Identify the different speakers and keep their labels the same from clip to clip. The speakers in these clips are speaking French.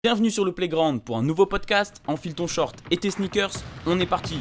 Speaker 1: Bienvenue sur le Playground pour un nouveau podcast. Enfile ton short et tes sneakers, on est parti.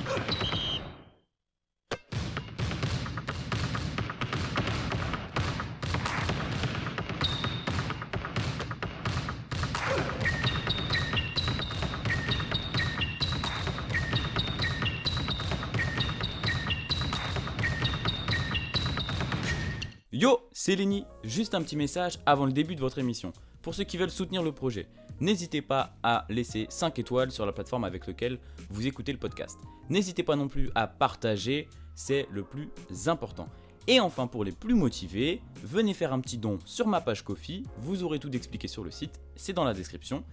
Speaker 1: Yo, c'est Lenny. Juste un petit message avant le début de votre émission. Pour ceux qui veulent soutenir le projet, n'hésitez pas à laisser 5 étoiles sur la plateforme avec laquelle vous écoutez le podcast. N'hésitez pas non plus à partager, c'est le plus important. Et enfin, pour les plus motivés, venez faire un petit don sur ma page Ko-fi, vous aurez tout expliqué sur le site, c'est dans la description.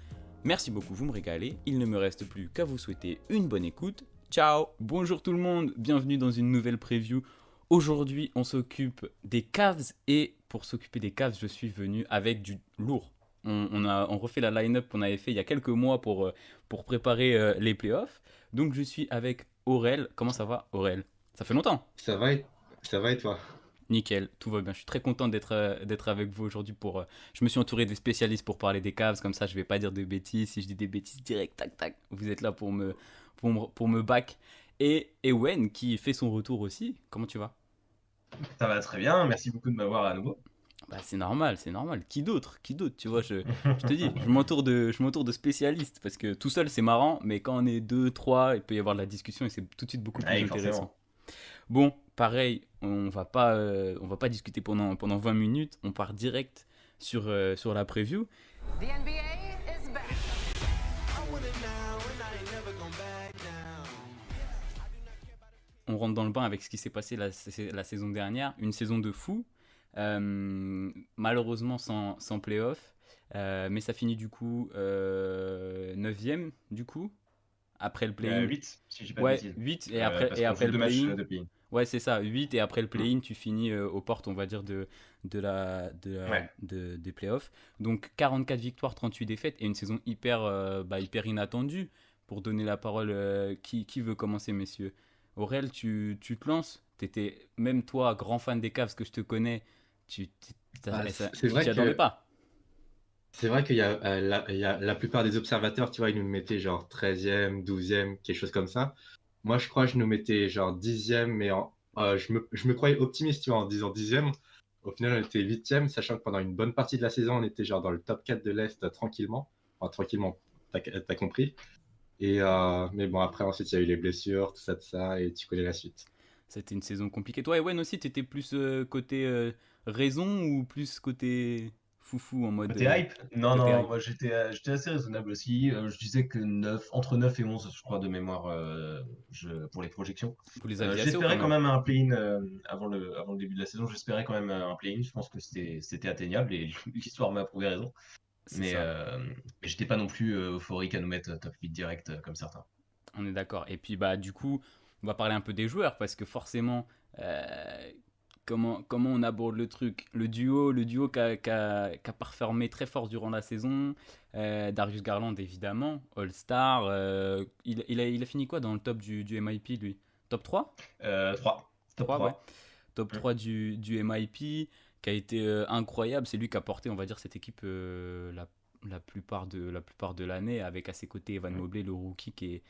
Speaker 1: Merci beaucoup, vous me régalez, il ne me reste plus qu'à vous souhaiter une bonne écoute. Ciao, bonjour tout le monde, bienvenue dans une nouvelle preview. Aujourd'hui, on s'occupe des Cavs et pour s'occuper des Cavs, je suis venu avec du lourd. On refait la line-up qu'on avait fait il y a quelques mois pour préparer les playoffs. Donc je suis avec Aurel. Comment ça va, Aurel? Ça fait longtemps.
Speaker 2: Ça va et toi?
Speaker 1: Nickel, tout va bien. Je suis très content d'être avec vous aujourd'hui je me suis entouré des spécialistes pour parler des Cavs, comme ça je vais pas dire de bêtises. Si je dis des bêtises, direct, tac, tac. Vous êtes là pour me back. Et Ewen qui fait son retour aussi. Comment tu vas?
Speaker 3: Ça va très bien, merci beaucoup de m'avoir à nouveau.
Speaker 1: Bah c'est normal, c'est normal. Qui d'autre, tu vois, je te dis, je m'entoure de spécialistes parce que tout seul c'est marrant, mais quand on est deux, trois, il peut y avoir de la discussion et c'est tout de suite beaucoup plus
Speaker 3: Allez,
Speaker 1: intéressant.
Speaker 3: forcément.
Speaker 1: Bon, pareil, on va pas discuter pendant 20 minutes, on part direct sur la preview.
Speaker 4: The NBA is back.
Speaker 1: On rentre dans le bain avec ce qui s'est passé la saison dernière, une saison de fou, malheureusement sans playoff, mais ça finit du coup 9ème du coup, après le play-in.
Speaker 3: 8, si je dis pas de
Speaker 1: Ouais,
Speaker 3: bêtises.
Speaker 1: 8
Speaker 3: Parce
Speaker 1: et
Speaker 3: qu'on
Speaker 1: après
Speaker 3: joue
Speaker 1: le
Speaker 3: deux matchs
Speaker 1: play-in.
Speaker 3: de play-in.
Speaker 1: Ouais, c'est ça, 8 et après le
Speaker 3: Mm.
Speaker 1: play-in, tu finis aux portes, on va dire,
Speaker 3: Ouais.
Speaker 1: des playoffs. Donc 44 victoires, 38 défaites et une saison hyper inattendue. Pour donner la parole, qui veut commencer, messieurs? Aurel, tu te lances? T'étais, même toi, grand fan des Cavs que je te connais, tu
Speaker 2: Bah, c'est
Speaker 1: tu t'y
Speaker 2: vrai
Speaker 1: attendais
Speaker 2: que
Speaker 1: pas.
Speaker 2: c'est vrai qu'il y a, la plupart des observateurs, tu vois, ils nous mettaient genre 13e, 12e, quelque chose comme ça. Moi, je crois que je nous mettais genre 10e, mais je me croyais optimiste, tu vois, en disant 10e. Au final, on était 8e, sachant que pendant une bonne partie de la saison, on était genre dans le top 4 de l'Est tranquillement. Enfin, tranquillement, t'as compris. Mais bon, après, ensuite, il y a eu les blessures, tout ça, et tu connais la suite.
Speaker 1: C'était une saison compliquée. Toi, Ewen aussi, t'étais plus côté raison ou plus côté foufou en mode
Speaker 3: Côté hype? Non,
Speaker 1: côté
Speaker 3: non,
Speaker 1: hype?
Speaker 3: moi j'étais assez raisonnable aussi. Je disais que 9, entre 9 et 11, je crois, de mémoire pour les projections.
Speaker 1: Vous les aviez assez haut quand
Speaker 3: J'espérais quand
Speaker 1: même.
Speaker 3: même un play-in avant le début de la saison. J'espérais quand même un play-in. Je pense que c'était atteignable et l'histoire m'a prouvé raison.
Speaker 1: C'est
Speaker 3: Mais,
Speaker 1: ça.
Speaker 3: euh, mais j'étais pas non plus euphorique à nous mettre top 8 direct comme certains.
Speaker 1: On est d'accord. Et puis bah du coup, on va parler un peu des joueurs parce que forcément, euh, comment on aborde le truc? Le duo qui a performé très fort durant la saison. Darius Garland évidemment, All-Star. Il a fini quoi dans le top du MIP lui? Top 3?
Speaker 3: 3. Top
Speaker 1: 3 ouais.
Speaker 3: 3.
Speaker 1: Top 3 du MIP qui a été incroyable. C'est lui qui a porté, on va dire, cette équipe la plupart de l'année avec à ses côtés Evan Mobley, le rookie qui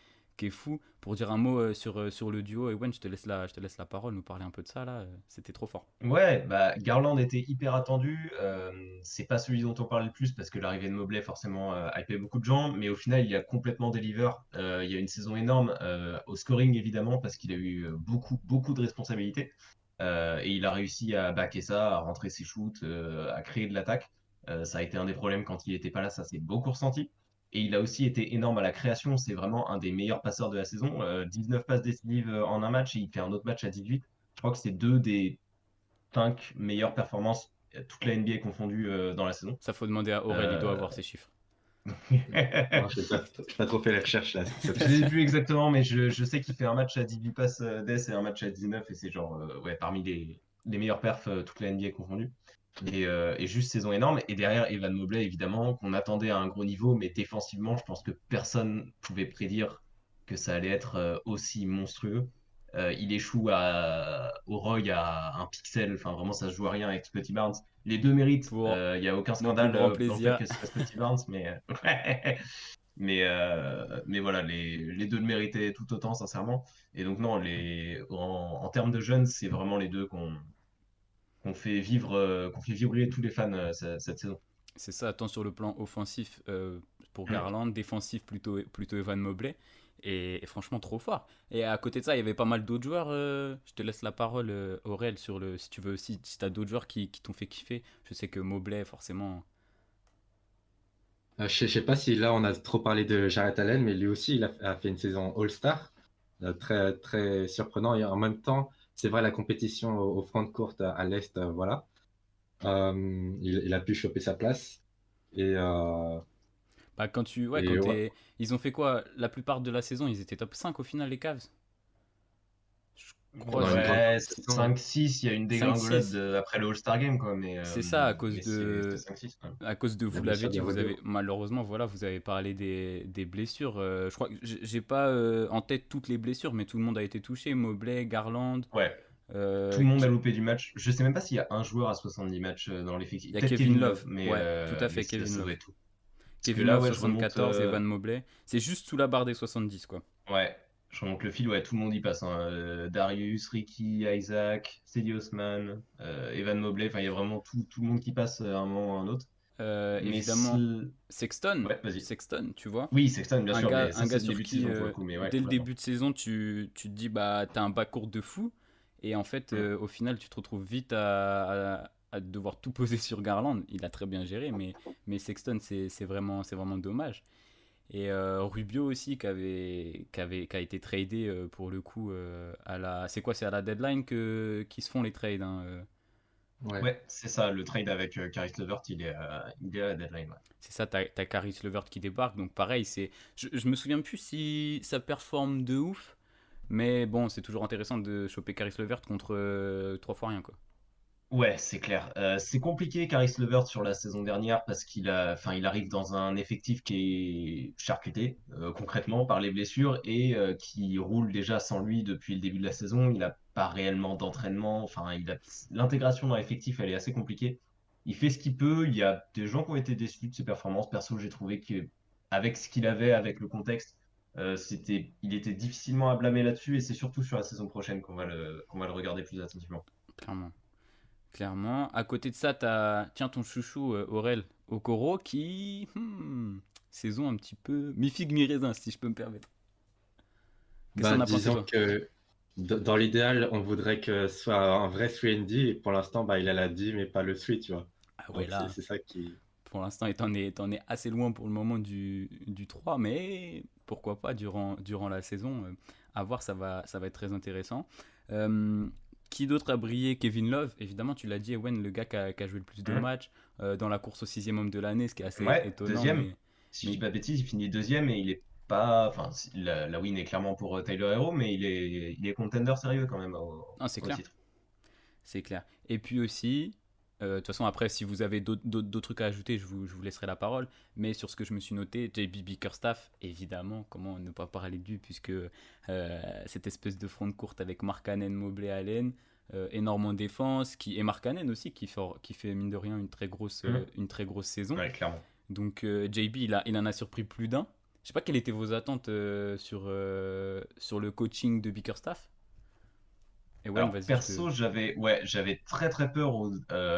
Speaker 1: est fou. Pour dire un mot sur le duo, Ewan, je te laisse la parole, nous parler un peu de ça là. C'était trop fort.
Speaker 3: Ouais, bah Garland était hyper attendu. C'est pas celui dont on parlait le plus parce que l'arrivée de Mobley forcément hypait beaucoup de gens, mais au final il a complètement deliver. Il y a une saison énorme au scoring évidemment parce qu'il a eu beaucoup de responsabilités. Et il a réussi à backer ça, à rentrer ses shoots, à créer de l'attaque. Ça a été un des problèmes quand il était pas là, ça s'est beaucoup ressenti. Et il a aussi été énorme à la création. C'est vraiment un des meilleurs passeurs de la saison. 19 passes décisives en un match et il fait un autre match à 18. Je crois que c'est deux des 5 meilleures performances, toute la NBA confondue dans la saison.
Speaker 1: Ça faut demander à Aurel, il doit
Speaker 3: Euh,
Speaker 1: avoir ces chiffres.
Speaker 2: Non, je n'ai pas trop fait les recherches là cette
Speaker 3: Je ne sais
Speaker 2: fois-ci.
Speaker 3: plus exactement, mais je sais qu'il fait un match à 18 passes d'ess et un match à 19, et c'est genre ouais, parmi les meilleurs perfs, toute la NBA confondue. Et juste saison énorme. Et derrière, Evan Mobley, évidemment, qu'on attendait à un gros niveau, mais défensivement, je pense que personne pouvait prédire que ça allait être aussi monstrueux. Il échoue au ROG à un pixel. Enfin, vraiment, ça se joue à rien avec Scotty Barnes. Les deux méritent.
Speaker 1: Pour
Speaker 3: Il n'y a aucun
Speaker 1: mon plus
Speaker 3: scandale
Speaker 1: grand
Speaker 3: dans le fait
Speaker 1: plaisir.
Speaker 3: que ce soit Scotty Barnes, mais, ouais. Mais voilà, les deux le méritaient tout autant, sincèrement. Et donc, non, en termes de jeunes, c'est vraiment les deux qu'on fait vibrer tous les fans cette saison.
Speaker 1: C'est ça, tant sur le plan offensif pour
Speaker 3: Mm.
Speaker 1: Garland, défensif plutôt Evan Mobley. Et franchement, trop fort. Et à côté de ça, il y avait pas mal d'autres joueurs. Je te laisse la parole, Aurel, si tu veux aussi, si tu as d'autres joueurs qui t'ont fait kiffer. Je sais que Mobley, forcément.
Speaker 2: Je sais pas si là on a trop parlé de Jarrett Allen, mais lui aussi a fait une saison All-Star, très, très surprenant. Et en même temps, c'est vrai, la compétition au front de court à l'Est, voilà. Il a pu choper sa place. Et,
Speaker 1: Bah,
Speaker 2: et ouais,
Speaker 1: ils ont fait quoi? La plupart de la saison, ils étaient top 5 au final, les Cavs. Je crois,
Speaker 2: dans une grande
Speaker 3: Ouais,
Speaker 2: partie de saison.
Speaker 3: 5-6, il y a une dégringolade
Speaker 1: 5-6.
Speaker 3: après le All-Star Game, quoi.
Speaker 1: C'est ça,
Speaker 3: Mais c'était 5-6. Ouais.
Speaker 1: à cause de,
Speaker 2: La
Speaker 1: vous l'avez
Speaker 2: blessure de
Speaker 1: dit, vous avez,
Speaker 2: Rubio.
Speaker 1: malheureusement, voilà, vous avez parlé des blessures. Je crois que j'ai pas en tête toutes les blessures, mais tout le monde a été touché. Mobley, Garland,
Speaker 3: Ouais, tout le monde a
Speaker 1: qui-
Speaker 3: loupé du match. Je sais même pas s'il y a un joueur à 70 matchs dans
Speaker 1: il
Speaker 3: l'effectif.
Speaker 1: y a
Speaker 3: Peut-être
Speaker 1: Kevin
Speaker 3: Kevin Love,
Speaker 1: Love. Ouais, tout à
Speaker 3: mais
Speaker 1: fait, Kevin
Speaker 3: ça
Speaker 1: Love.
Speaker 3: doit être tout. Parce que
Speaker 1: Kevin
Speaker 3: là,
Speaker 1: Love
Speaker 3: ouais, je remonte.
Speaker 1: 74, Evan Mobley. C'est juste sous la barre des 70, quoi.
Speaker 3: Ouais, je remonte le fil, ouais, tout le monde y passe, hein. Darius, Ricky, Isaac, Cedi Osman, Evan Mobley, enfin, il y a vraiment tout le monde qui passe à un moment ou à un autre. Mais
Speaker 1: Évidemment, Sexton.
Speaker 3: ouais, vas-y.
Speaker 1: Sexton, tu vois.
Speaker 3: Oui, Sexton, bien sûr, mais
Speaker 1: Un
Speaker 3: ça, c'est
Speaker 1: gars
Speaker 3: le
Speaker 1: sur
Speaker 3: début de
Speaker 1: qui,
Speaker 3: saison pour le coup, mais ouais,
Speaker 1: dès le
Speaker 3: complètement.
Speaker 1: début de saison, tu te dis, bah, t'as un backcourt de fou. Et en fait,
Speaker 3: Mm.
Speaker 1: au final, tu te retrouves vite à devoir tout poser sur Garland. Il a très bien géré, mais Sexton, c'est vraiment dommage. Et Rubio aussi, qui a été tradé pour le coup à la. C'est quoi? C'est à la deadline qu'ils se font les trades, hein,
Speaker 2: Ouais.
Speaker 3: Ouais, c'est ça, le trade avec Caris LeVert, il est à la deadline. Ouais.
Speaker 1: C'est ça, t'as Caris LeVert qui débarque. Donc pareil, je me souviens plus si ça performe de ouf. Mais bon, c'est toujours intéressant de choper Caris LeVert contre 3 fois rien, quoi.
Speaker 3: Ouais, c'est clair. C'est compliqué, Caris LeVert, sur la saison dernière parce enfin, il arrive dans un effectif qui est charcuté, concrètement, par les blessures et qui roule déjà sans lui depuis le début de la saison. Il n'a pas réellement d'entraînement. Enfin, l'intégration dans l'effectif, elle est assez compliquée. Il fait ce qu'il peut. Il y a des gens qui ont été déçus de ses performances. Perso, j'ai trouvé qu'avec ce qu'il avait, avec le contexte, il était difficilement à blâmer là-dessus et c'est surtout sur la saison prochaine qu'on va le regarder plus attentivement.
Speaker 1: Clairement. Clairement. À côté de ça, tiens, ton chouchou, Aurel Okoro, qui. Saison un petit peu. Mi-figue, mi-raisin, si je peux me permettre. Qu'est-ce que
Speaker 2: Bah,
Speaker 1: t'en as pensé,
Speaker 2: disons
Speaker 1: toi?
Speaker 2: que dans l'idéal, on voudrait que ce soit un vrai 3&D. Et pour l'instant, bah, il a la D, mais pas le 3, tu vois.
Speaker 1: Ah ouais,
Speaker 2: Donc, c'est
Speaker 1: là,
Speaker 2: c'est ça qui.
Speaker 1: pour l'instant, t'en es assez loin pour le moment du 3, mais pourquoi pas durant la saison. À voir, ça va être très intéressant. Euh, qui d'autre a brillé? Kevin Love, évidemment, tu l'as dit, Ewen, le gars qui a joué le plus de
Speaker 3: Mhm.
Speaker 1: matchs dans la course au 6e homme de l'année, ce qui est assez
Speaker 3: Ouais,
Speaker 1: étonnant,
Speaker 3: deuxième. Si je dis
Speaker 1: mais
Speaker 3: pas de bêtises, il finit deuxième et il est pas. Enfin, la win est clairement pour Tyler Hero, mais il est contender sérieux quand même
Speaker 1: non, c'est
Speaker 3: au
Speaker 1: clair.
Speaker 3: titre.
Speaker 1: C'est clair. Et puis aussi, de toute façon, après, si vous avez d'autres trucs à ajouter, je vous laisserai la parole. Mais sur ce que je me suis noté, JB Bickerstaff, évidemment, comment ne pas parler de lui, puisque cette espèce de front de courte avec Markkanen, Mobley, Allen, énorme en défense, et Markkanen aussi, qui fait mine de rien
Speaker 3: Mhm.
Speaker 1: une très grosse saison.
Speaker 3: Ouais, clairement.
Speaker 1: Donc JB, il en a surpris plus d'un. Je sais pas quelles étaient vos attentes sur le coaching de Bickerstaff. Et ouais,
Speaker 3: Alors,
Speaker 1: vas-y,
Speaker 3: perso, j'avais très très peur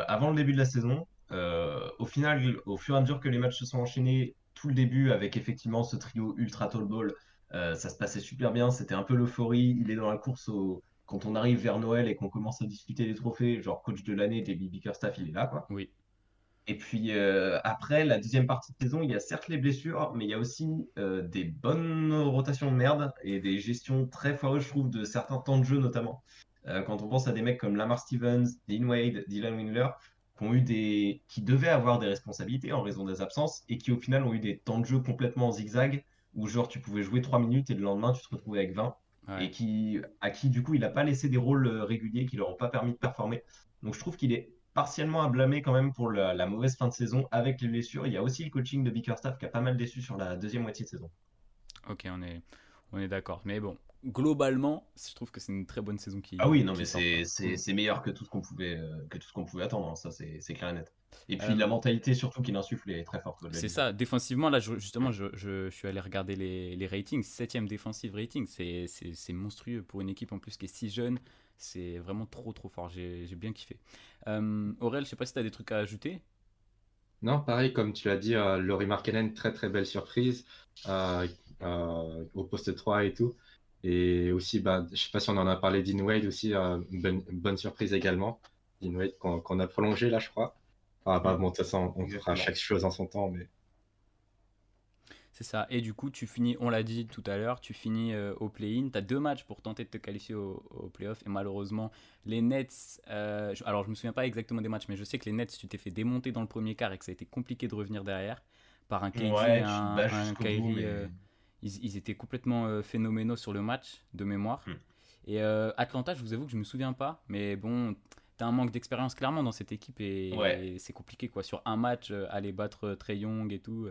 Speaker 3: avant le début de la saison. Au final, au fur et à mesure que les matchs se sont enchaînés, tout le début avec effectivement ce trio ultra tall ball, ça se passait super bien. C'était un peu l'euphorie. Il est dans la course quand on arrive vers Noël et qu'on commence à discuter des trophées, genre coach de l'année, JB Bickerstaff, il est là, quoi.
Speaker 1: oui.
Speaker 3: Et puis après, la deuxième partie de saison, il y a certes les blessures, mais il y a aussi des bonnes rotations de merde et des gestions très foireuses, je trouve, de certains temps de jeu notamment. Quand on pense à des mecs comme Lamar Stevens, Dean Wade, Dylan Windler, qui devaient avoir des responsabilités en raison des absences et qui au final ont eu des temps de jeu complètement en zigzag, où genre tu pouvais jouer 3 minutes et le lendemain tu te retrouvais avec 20, et
Speaker 1: Ouais.
Speaker 3: à qui du coup il n'a pas laissé des rôles réguliers qui leur ont pas permis de performer. Donc je trouve qu'il est partiellement à blâmer quand même pour la mauvaise fin de saison avec les blessures. Il y a aussi le coaching de Bickerstaff qui a pas mal déçu sur la deuxième moitié de saison.
Speaker 1: Ok, on est d'accord. Mais bon, globalement, je trouve que c'est une très bonne saison
Speaker 3: Ah oui, non,
Speaker 1: qui
Speaker 3: mais
Speaker 1: sort, quoi.
Speaker 3: c'est meilleur que tout ce qu'on pouvait attendre, hein, ça c'est clair et net. Et puis la
Speaker 1: Euh,
Speaker 3: mentalité surtout qu'il insuffle est très forte,
Speaker 1: c'est
Speaker 3: Vladimir.
Speaker 1: ça, défensivement, là, justement, je suis allé regarder les ratings. 7ème défensive rating, c'est monstrueux pour une équipe en plus qui est si jeune. C'est vraiment trop, trop fort. J'ai bien kiffé. Aurel, je sais pas si tu as des trucs à ajouter.
Speaker 2: Non, pareil, comme tu l'as dit, Laurie Markkanen, très très belle surprise euh, au poste 3 et tout. Et aussi, bah, je sais pas si on en a parlé, Dean Wade aussi, bonne surprise également. Dean Wade qu'on a prolongé là, je crois. Ah, bah,
Speaker 3: Mm,
Speaker 2: bon, de toute façon, on fera
Speaker 3: exactement.
Speaker 2: chaque chose en son temps, mais
Speaker 1: C'est ça. Et du coup, tu finis, on l'a dit tout à l'heure, tu finis au play-in. Tu as 2 matchs pour tenter de te qualifier au play-off. Et malheureusement, les Nets. Alors, je me souviens pas exactement des matchs, mais je sais que les Nets, tu t'es fait démonter dans le premier quart et que ça a été compliqué de revenir derrière par un KD et
Speaker 3: Ouais, tu te bats
Speaker 1: un
Speaker 3: jusqu'au bout,
Speaker 1: Kyrie.
Speaker 3: mais.
Speaker 1: Ils étaient complètement phénoménaux sur le match, de mémoire.
Speaker 3: Mm.
Speaker 1: Et Atlanta, je vous avoue que je me souviens pas. Mais bon, tu as un manque d'expérience clairement dans cette équipe
Speaker 3: Ouais.
Speaker 1: et c'est compliqué, quoi. Sur un match, aller battre Trae Young et tout.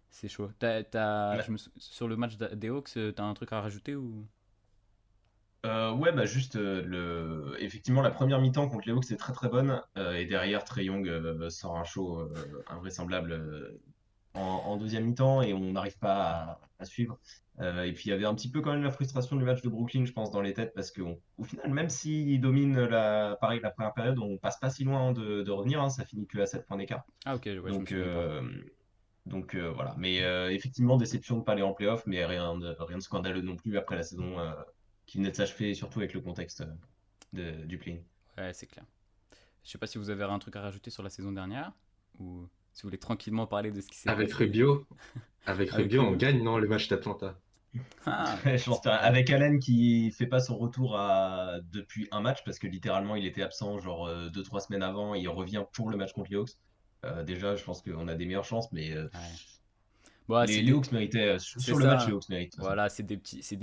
Speaker 1: C'est chaud. Sur le match des Hawks, t'as un truc à rajouter ou...
Speaker 3: Ouais, bah juste effectivement la première mi-temps contre les Hawks c'est très très bonne et derrière Trae Young sort un show invraisemblable en deuxième mi-temps et on n'arrive pas à suivre. Et puis il y avait un petit peu quand même la frustration du match de Brooklyn, je pense, dans les têtes parce qu'au final, même s'ils dominent pareil, la première période, on passe pas si loin de revenir, hein, ça finit que à 7 points d'écart.
Speaker 1: Ah ok, ouais, je me
Speaker 3: Donc,
Speaker 1: souvenais pas.
Speaker 3: voilà. Mais effectivement, déception de ne pas aller en playoff, mais rien de scandaleux non plus après la saison qui venait de s'achever, surtout avec le contexte du play.
Speaker 1: Ouais, c'est clair. Je sais pas si vous avez un truc à rajouter sur la saison dernière ou si vous voulez tranquillement parler de ce qui s'est
Speaker 2: avec
Speaker 1: passé
Speaker 2: Rubio, avec
Speaker 1: avec
Speaker 2: Rubio, on
Speaker 1: Rubio.
Speaker 2: gagne, non, le match d'Atlanta.
Speaker 1: Ah,
Speaker 3: Je pense avec Allen qui fait pas son retour depuis un match parce que littéralement il était absent genre 2-3 semaines avant et il revient pour le match contre les Hawks. Déjà, je pense qu'on a des meilleures chances, mais
Speaker 1: ouais. Bon,
Speaker 3: les Hawks méritaient
Speaker 1: c'est
Speaker 3: sur le match, les
Speaker 1: ça.
Speaker 3: Hawks méritent de toute façon.
Speaker 1: Voilà, c'est des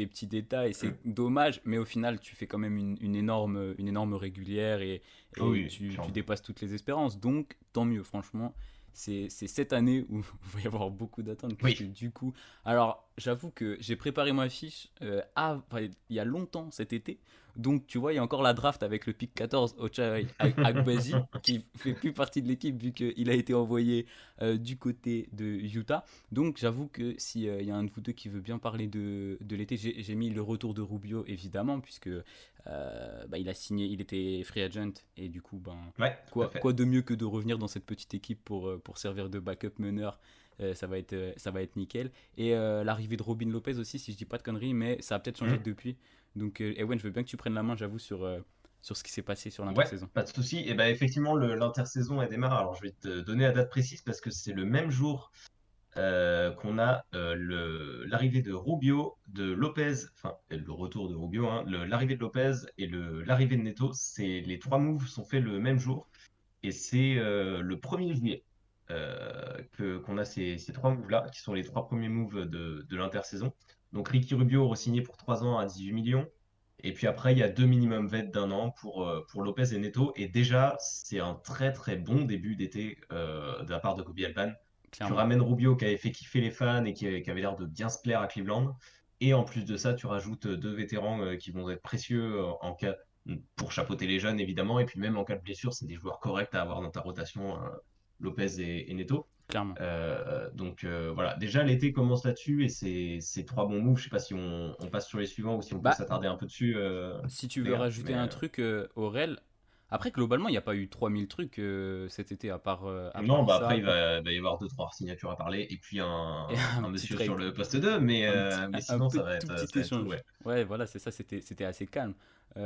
Speaker 1: petits détails, c'est
Speaker 3: Mm.
Speaker 1: dommage, mais au final, tu fais quand même une énorme régulière
Speaker 3: Ah
Speaker 1: et
Speaker 3: oui,
Speaker 1: tu
Speaker 3: clairement.
Speaker 1: dépasses toutes les espérances. Donc, tant mieux, franchement. C'est cette année où il va y avoir beaucoup d'attentes, puisque
Speaker 3: Oui.
Speaker 1: du coup... Alors, j'avoue que j'ai préparé ma fiche enfin, il y a longtemps, cet été. Donc, tu vois, il y a encore la draft avec le pick 14, Ochai Agbaji, qui fait plus partie de l'équipe, vu qu'il a été envoyé du côté de Utah. Donc j'avoue que s'il y a un de vous deux qui veut bien parler de l'été, j'ai mis le retour de Rubio évidemment, puisque bah, il a signé, il était free agent, et du coup, ben,
Speaker 3: Ouais, tout à
Speaker 1: quoi
Speaker 3: fait.
Speaker 1: de mieux que de revenir dans cette petite équipe pour servir de backup meneur. Ça va être nickel. Et l'arrivée de Robin Lopez aussi, si je dis pas de conneries, mais ça a peut-être changé
Speaker 3: Mm.
Speaker 1: depuis. Donc, Ewen, je veux bien que tu prennes la main, j'avoue, sur ce qui s'est passé sur
Speaker 3: Ouais,
Speaker 1: l'intersaison.
Speaker 3: pas de souci. Et ben effectivement, l'intersaison elle démarre. Alors je vais te donner la date précise parce que c'est le même jour qu'on a l'arrivée de Rubio, de Lopez, enfin le retour de Rubio, hein, l'arrivée de Lopez et l'arrivée de Neto. Les trois moves sont faits le même jour et c'est le 1er juillet qu'on a ces trois moves-là, qui sont les trois premiers moves de l'intersaison. Donc Ricky Rubio re-signé pour 3 ans à 18 millions. Et puis après, il y a deux minimum vet d'1 an pour Lopez et Neto. Et déjà, c'est un très très bon début d'été de la part de Kobe Alban. Tu
Speaker 1: Clairement.
Speaker 3: ramènes Rubio qui avait fait kiffer les fans et qui avait l'air de bien se plaire à Cleveland. Et en plus de ça, tu rajoutes deux vétérans qui vont être précieux en cas pour chapeauter les jeunes évidemment. Et puis même en cas de blessure, c'est des joueurs corrects à avoir dans ta rotation, Lopez et Neto.
Speaker 1: Clairement.
Speaker 3: Voilà, déjà l'été commence là-dessus et c'est trois bons moves. Je sais pas si on passe sur les suivants ou si on peut
Speaker 1: Bah,
Speaker 3: s'attarder un peu dessus,
Speaker 1: si tu
Speaker 3: les
Speaker 1: veux
Speaker 3: gars.
Speaker 1: rajouter un truc, Aurel, après, globalement, il n'y a pas eu 3000 trucs cet été, à
Speaker 3: Non,
Speaker 1: part
Speaker 3: bah après
Speaker 1: ça,
Speaker 3: il va y avoir deux, trois signatures à parler et puis
Speaker 1: et un
Speaker 3: un
Speaker 1: petit
Speaker 3: monsieur sur
Speaker 1: trade.
Speaker 3: le poste 2, mais, mais
Speaker 1: Un
Speaker 3: sinon
Speaker 1: tout
Speaker 3: ça
Speaker 1: petit
Speaker 3: va être tout,
Speaker 1: échange.
Speaker 3: ouais.
Speaker 1: Ouais, voilà, c'est ça, c'était assez calme.
Speaker 3: Mm.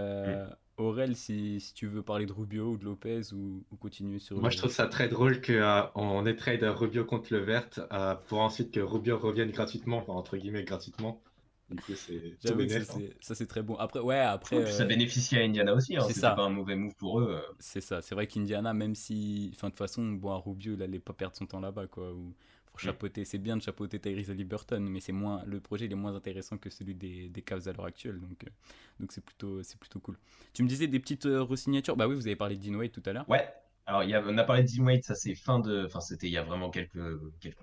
Speaker 1: Aurel, si tu veux parler de Rubio ou de Lopez ou continuer sur
Speaker 2: Moi, je
Speaker 1: le...
Speaker 2: trouve ça très drôle qu'on ait trade Rubio contre le Vert pour ensuite que Rubio revienne gratuitement, enfin, entre guillemets gratuitement. Du coup, c'est tout
Speaker 1: J'avoue que
Speaker 2: bénef, hein.
Speaker 1: ça c'est très bon. Après, ouais, après,
Speaker 3: Ouais, puis ça bénéficie à Indiana aussi, hein,
Speaker 1: c'est
Speaker 3: c'était pas
Speaker 1: ça.
Speaker 3: un mauvais move pour eux.
Speaker 1: C'est ça, c'est vrai qu'Indiana, même si, enfin, de toute façon, bon, à Rubio, il allait pas perdre son temps là-bas, quoi. Ou pour
Speaker 3: Mm.
Speaker 1: chapeauter, c'est bien de chapeauter Tyrese Haliburton, mais c'est moins, le projet il est moins intéressant que celui des Cavs à l'heure actuelle, donc c'est plutôt cool. Tu me disais des petites re-signatures, bah oui, vous avez parlé de Dean Wade tout à l'heure.
Speaker 3: Ouais. Alors, on a parlé de Dean Wade, ça c'est enfin c'était il y a vraiment quelques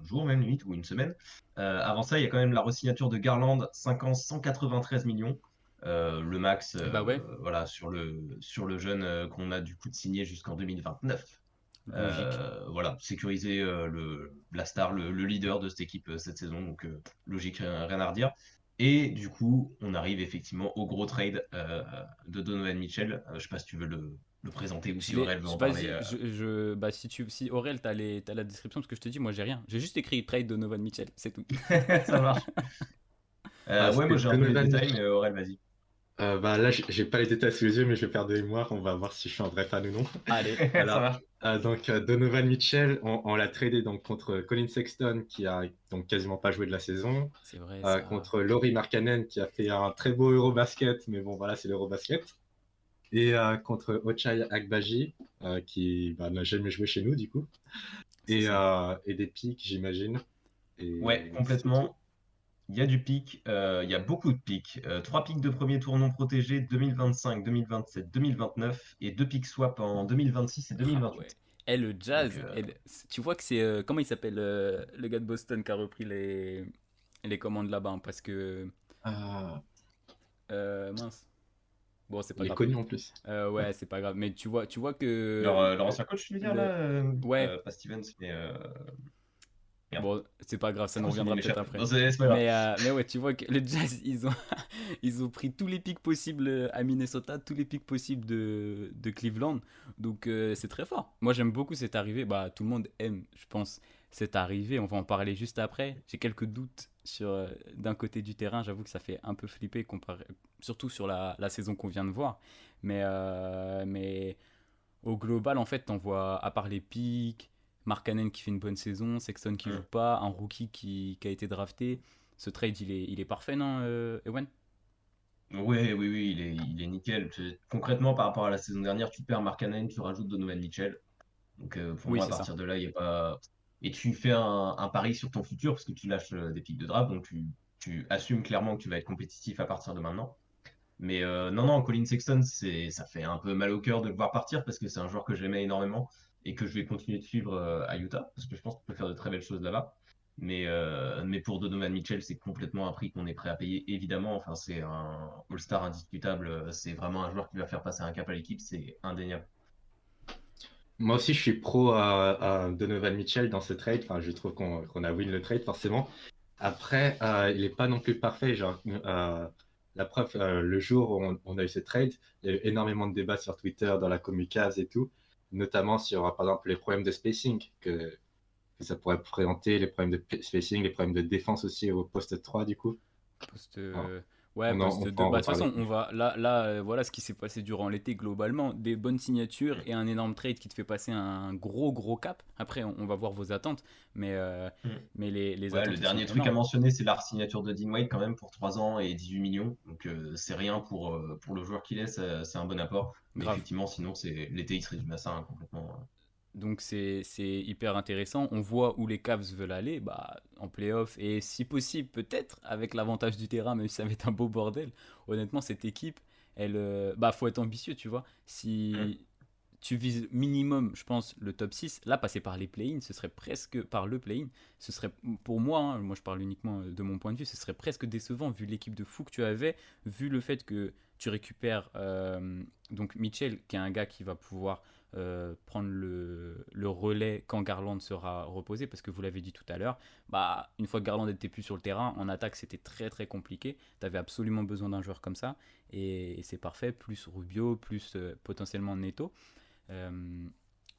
Speaker 3: jours même, limite, ou une semaine. Avant ça, il y a quand même la re-signature de Garland, 5 ans, 193 millions. Le max,
Speaker 1: Bah ouais,
Speaker 3: voilà, sur le jeune qu'on a du coup de signer jusqu'en 2029.
Speaker 1: logique.
Speaker 3: Voilà, sécuriser la star, le leader de cette équipe cette saison, donc logique, rien à redire. Et du coup, on arrive effectivement au gros trade de Donovan Mitchell. Je sais pas si tu veux le présenter ou si Aurel veut en parler.
Speaker 1: Vas-y, bah, si Aurel, t'as la description, parce que je te dis, moi j'ai rien. J'ai juste écrit trade de Donovan Mitchell, c'est tout.
Speaker 3: Ça marche.
Speaker 2: Parce
Speaker 3: Ouais,
Speaker 2: que
Speaker 3: moi j'ai un peu les
Speaker 2: Donovan
Speaker 3: détails,
Speaker 2: Mitchell,
Speaker 3: mais Aurel, vas-y.
Speaker 2: bah là, j'ai pas les détails sous les yeux, mais je vais faire de mémoire. On va voir si je suis un vrai fan ou non.
Speaker 1: Allez,
Speaker 3: Ça
Speaker 2: Alors,
Speaker 3: marche.
Speaker 2: Donovan Mitchell, on l'a tradé donc contre Colin Sexton, qui a donc quasiment pas joué de la saison,
Speaker 1: c'est vrai ça.
Speaker 2: contre Lauri Markkanen, qui a fait un très beau Eurobasket, mais bon, voilà, c'est l'Eurobasket, et contre Ochai Agbaji, qui n'a jamais joué chez nous, du coup,
Speaker 1: C'est ça.
Speaker 2: et des pics, j'imagine.
Speaker 3: Ouais,
Speaker 2: Et c'est tout.
Speaker 3: complètement. Il y a du pic, il y a beaucoup de pics. 3 pics de premier tour non protégés 2025, 2027, 2029 et 2 pics swap en 2026 et
Speaker 1: Ah ouais.
Speaker 3: 2028.
Speaker 1: Et le
Speaker 3: Donc,
Speaker 1: Jazz, tu vois que c'est. Comment il s'appelle le gars de Boston qui a repris les commandes là-bas, hein, parce que.
Speaker 2: Euh,
Speaker 1: Mince. Bon, c'est pas
Speaker 2: il est
Speaker 1: grave.
Speaker 2: connu en plus.
Speaker 1: Ouais, c'est pas grave. Mais tu vois
Speaker 3: leur,
Speaker 1: que.
Speaker 3: leur ancien coach, tu veux dire
Speaker 1: Le...
Speaker 3: là
Speaker 1: Ouais,
Speaker 3: pas Stevens, mais merde.
Speaker 1: bon, c'est pas grave, ça nous
Speaker 3: Son nom
Speaker 1: reviendra peut-être
Speaker 3: m'échappe.
Speaker 1: après.
Speaker 3: Non, c'est pas grave.
Speaker 1: Mais ouais, tu vois que le Jazz, ils ont pris tous les pics possibles à Minnesota, tous les pics possibles de Cleveland. Donc c'est très fort. Moi j'aime beaucoup cette arrivée. Bah, tout le monde aime, je pense, cette arrivée. On va en parler juste après. J'ai quelques doutes sur d'un côté du terrain. J'avoue que ça fait un peu flipper, surtout sur la saison qu'on vient de voir. Mais au global, en fait, t'en vois, à part les pics, Markkanen qui fait une bonne saison, Sexton qui joue
Speaker 3: Hmm.
Speaker 1: pas, un rookie qui a été drafté. Ce trade, il est parfait, non, Ewan?
Speaker 3: Ouais, oui, oui, il est nickel. Concrètement, par rapport à la saison dernière, tu perds Markkanen, tu rajoutes Donovan Mitchell. Donc pour
Speaker 1: Oui,
Speaker 3: moi, à
Speaker 1: c'est ça.
Speaker 3: partir de là, il n'y a pas. Et tu fais un pari sur ton futur parce que tu lâches des pics de draft, donc tu assumes clairement que tu vas être compétitif à partir de maintenant. Mais non, non, Colin Sexton, ça fait un peu mal au cœur de le voir partir parce que c'est un joueur que j'aimais énormément et que je vais continuer de suivre à Utah parce que je pense qu'on peut faire de très belles choses là-bas. Mais pour Donovan Mitchell, c'est complètement un prix qu'on est prêt à payer, évidemment. Enfin, c'est un All-Star indiscutable. C'est vraiment un joueur qui va faire passer un cap à l'équipe, c'est indéniable.
Speaker 2: Moi aussi, je suis pro à Donovan Mitchell dans ce trade. Enfin, je trouve qu'on a win le trade, forcément. Après, il n'est pas non plus parfait. Genre, la preuve, le jour où on a eu ce trade, il y a eu énormément de débats sur Twitter, dans la commucase et tout, notamment sur, par exemple, les problèmes de spacing que ça pourrait présenter, les problèmes de spacing, les problèmes de défense aussi au poste 3, du coup.
Speaker 1: Poste,
Speaker 2: Alors,
Speaker 1: ouais, poste
Speaker 2: on
Speaker 1: 2.
Speaker 2: pourra en
Speaker 1: Bah, de toute
Speaker 2: reparler.
Speaker 1: façon, on va là, voilà ce qui s'est passé durant l'été globalement. Des bonnes signatures et un énorme trade qui te fait passer un gros gros cap. Après, on va voir vos attentes, mais, euh,
Speaker 3: Mm.
Speaker 1: mais les
Speaker 3: Ouais, le
Speaker 1: attentes ils sont
Speaker 3: dernier truc à
Speaker 1: énormes.
Speaker 3: mentionner, c'est la signature de Dean Wade quand même pour 3 ans et 18 millions. Donc c'est rien pour le joueur qu'il est, c'est un bon apport. Mais
Speaker 1: Grave.
Speaker 3: effectivement, sinon, l'été, il se résume à ça hein, complètement.
Speaker 1: Donc c'est hyper intéressant. On voit où les Cavs veulent aller, bah, en playoff et si possible peut-être avec l'avantage du terrain, même si ça va être un beau bordel. Honnêtement, cette équipe, bah, faut être ambitieux, tu vois.
Speaker 3: Mm.
Speaker 1: Si tu vises minimum, je pense, le top 6, là passer par les play-in, ce serait presque par le play-in, ce serait pour moi, hein, moi je parle uniquement de mon point de vue, ce serait presque décevant vu l'équipe de fou que tu avais, vu le fait que tu récupères donc Mitchell, qui est un gars qui va pouvoir prendre le relais quand Garland sera reposé, parce que vous l'avez dit tout à l'heure, bah, une fois que Garland n'était plus sur le terrain, en attaque c'était très très compliqué, tu avais absolument besoin d'un joueur comme ça, et c'est parfait, plus Rubio, plus potentiellement Neto. Euh,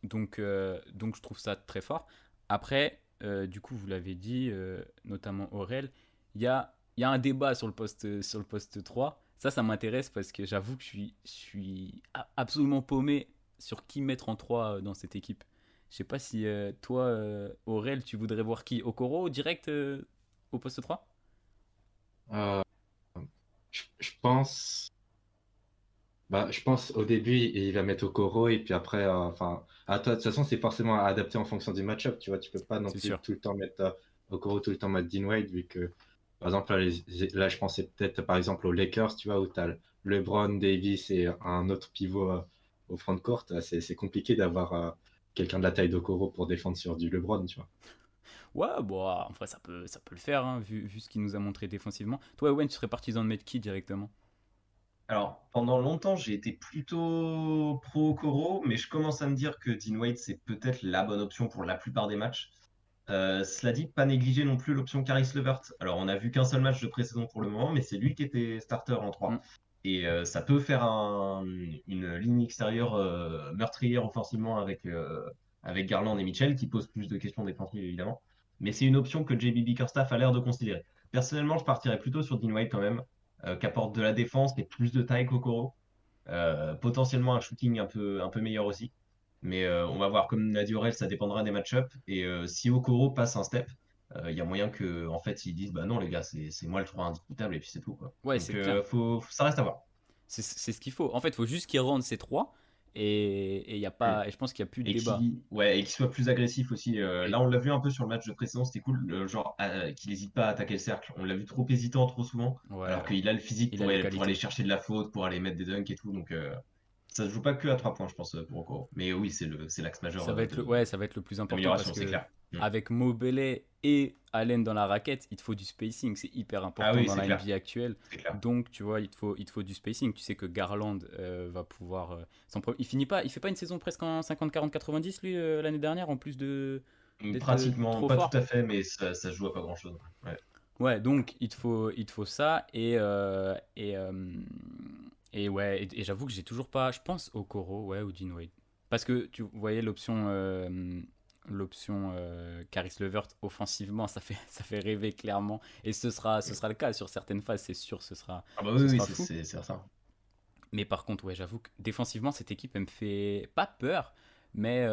Speaker 1: donc je trouve ça très fort. Après, du coup, vous l'avez dit, notamment Aurel, il y a un débat sur le poste 3. Ça m'intéresse parce que j'avoue que je suis absolument paumé sur qui mettre en 3 dans cette équipe. Je sais pas si toi, Aurel, tu voudrais voir qui? Okoro direct au poste 3.
Speaker 2: Euh, je pense. Bah, je pense au début, il va mettre Okoro et puis après, enfin, toi, de toute façon, c'est forcément adapté en fonction du match-up. Tu vois, tu peux pas non
Speaker 1: C'est
Speaker 2: plus
Speaker 1: sûr.
Speaker 2: tout le temps mettre Okoro, tout le temps mettre Dean Wade, vu que, par exemple, là, là, je pensais peut-être par exemple aux Lakers, tu vois, où tu as LeBron, Davis et un autre pivot au front de court. C'est compliqué d'avoir quelqu'un de la taille d'Okoro pour défendre sur du LeBron, tu vois.
Speaker 1: Ouais, bon, en vrai, ça peut le faire, hein, vu ce qu'il nous a montré défensivement. Toi, Owen, tu serais partisan de mettre qui directement?
Speaker 3: Alors, pendant longtemps, j'ai été plutôt pro Coro, mais je commence à me dire que Dean Wade, c'est peut-être la bonne option pour la plupart des matchs. Cela dit, pas négliger non plus l'option Caris LeVert. Alors, on a vu qu'un seul match de pré-saison pour le moment, mais c'est lui qui était starter en 3.
Speaker 1: Mm.
Speaker 3: Et ça peut faire une ligne extérieure meurtrière offensivement avec Garland et Mitchell, qui pose plus de questions défensives évidemment. Mais c'est une option que JB Bickerstaff a l'air de considérer. Personnellement, je partirais plutôt sur Dean Wade quand même, qu'apporte de la défense et plus de taille qu'Okoro. Potentiellement un shooting un peu meilleur aussi. Mais on va voir, comme l'a dit Aurel, ça dépendra des match-ups. Et si Okoro passe un step, il y a moyen que en fait ils disent bah non les gars, c'est moi le 3 indiscutable et puis c'est tout quoi.
Speaker 1: Ouais,
Speaker 3: Donc
Speaker 1: c'est clair.
Speaker 3: ça reste à voir.
Speaker 1: C'est ce qu'il faut. En fait, il faut juste qu'il rendent ces trois. Et, y a pas, et je pense qu'il n'y a plus de débat.
Speaker 3: Ouais, et qu'il soit plus agressif aussi. Là, on l'a vu un peu sur le match de précédent, c'était cool. Genre, qu'il n'hésite pas à attaquer le cercle. On l'a vu trop hésitant, trop souvent.
Speaker 1: Ouais,
Speaker 3: Alors qu'il a le physique
Speaker 1: il a
Speaker 3: pour,
Speaker 1: les
Speaker 3: pour
Speaker 1: qualités.
Speaker 3: aller chercher de la faute, pour aller mettre des dunks et tout. Donc, ça se joue pas que à 3 points, je pense, pour Okoro. Mais oui, c'est l'axe majeur
Speaker 1: Ça va être le plus important parce
Speaker 3: d'amélioration, c'est
Speaker 1: que
Speaker 3: clair.
Speaker 1: avec Mobley et Allen dans la raquette, il te faut du spacing. C'est hyper
Speaker 3: Ah
Speaker 1: important
Speaker 3: oui,
Speaker 1: dans
Speaker 3: c'est
Speaker 1: la
Speaker 3: clair.
Speaker 1: NBA actuelle.
Speaker 3: C'est clair.
Speaker 1: Donc, tu vois, il te faut du spacing. Tu sais que Garland va pouvoir. Il fait pas une saison presque en 50, 40, 90 lui l'année dernière en plus d'être
Speaker 3: Pratiquement,
Speaker 1: trop
Speaker 3: pas
Speaker 1: fort.
Speaker 3: tout à fait, mais ça se joue à pas grand-chose. Ouais.
Speaker 1: Ouais, donc il te faut ça et ouais, et j'avoue que j'ai toujours pas. Je pense au Koro, ouais, ou Dean Wade. Parce que tu voyais l'option Caris LeVert offensivement, ça fait rêver clairement. Et ce sera le cas sur certaines phases, c'est sûr,
Speaker 3: Ah bah
Speaker 1: ce
Speaker 3: oui,
Speaker 1: sera
Speaker 3: c'est
Speaker 1: fou.
Speaker 3: c'est certain.
Speaker 1: Mais par contre, ouais, j'avoue que défensivement, cette équipe, elle me fait pas peur, mais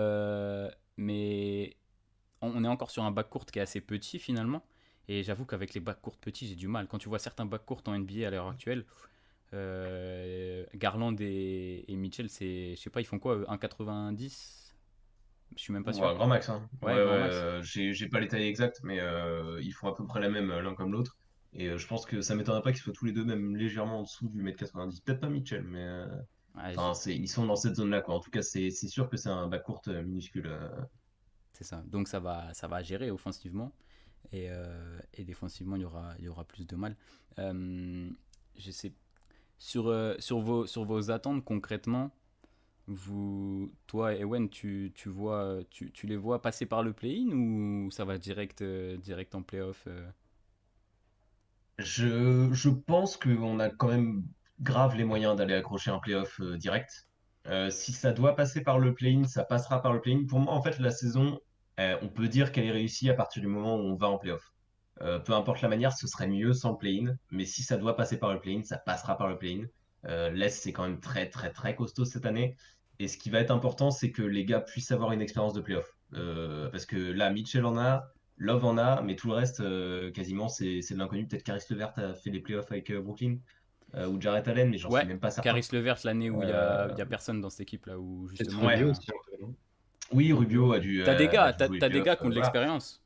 Speaker 1: on est encore sur un backcourt qui est assez petit finalement. Et j'avoue qu'avec les backcourts petits, j'ai du mal. Quand tu vois certains backcourts en NBA à l'heure actuelle, Garland et Mitchell, je sais pas, ils font quoi, 1,90? Je suis même pas
Speaker 3: Ou un
Speaker 1: sûr.
Speaker 3: grand max, hein. Ouais,
Speaker 1: Ouais,
Speaker 3: ouais,
Speaker 1: grand max.
Speaker 3: j'ai pas les tailles exactes, mais ils font à peu près la même l'un comme l'autre. Et je pense que ça m'étonnerait pas qu'ils soient tous les deux même légèrement en dessous du 1,90 m. Peut-être pas Mitchell, mais
Speaker 1: Ouais,
Speaker 3: enfin, ils sont dans cette zone-là, quoi. En tout cas, c'est sûr que c'est un backcourt minuscule.
Speaker 1: c'est ça. Donc ça va gérer offensivement. Et défensivement, il y aura plus de mal. Je sais, sur vos attentes concrètement, toi et Ewen, tu les vois passer par le play-in ou ça va direct en play-off
Speaker 3: Je pense qu'on a quand même grave les moyens d'aller accrocher un playoff direct. Si ça doit passer par le play-in, ça passera par le play-in. Pour moi, en fait, la saison, on peut dire qu'elle est réussie à partir du moment où on va en playoff. Peu importe la manière, ce serait mieux sans le play-in. Mais si ça doit passer par le play-in, ça passera par le play-in. L'Est, c'est quand même très, très, très costaud cette année. Et ce qui va être important, c'est que les gars puissent avoir une expérience de playoff. Parce que là, Mitchell en a, Love en a, mais tout le reste, quasiment, c'est de l'inconnu. Peut-être Caris LeVert a fait les playoffs avec Brooklyn ou Jarrett Allen, mais j'en suis
Speaker 1: Ouais,
Speaker 3: même pas certain.
Speaker 1: Caris LeVert, l'année où il y a,
Speaker 3: Euh,
Speaker 1: il y a personne dans cette équipe-là, où
Speaker 2: Peut-être
Speaker 1: justement il y
Speaker 3: ouais,
Speaker 2: Rubio
Speaker 1: a
Speaker 2: aussi, un peu, non?
Speaker 3: oui, Rubio
Speaker 1: Rubio. T'as des
Speaker 3: a
Speaker 1: gars,
Speaker 3: dû
Speaker 1: t'as,
Speaker 3: jouer les
Speaker 1: t'as des gars
Speaker 3: playoffs,
Speaker 1: qui ont de
Speaker 3: voilà.
Speaker 1: l'expérience.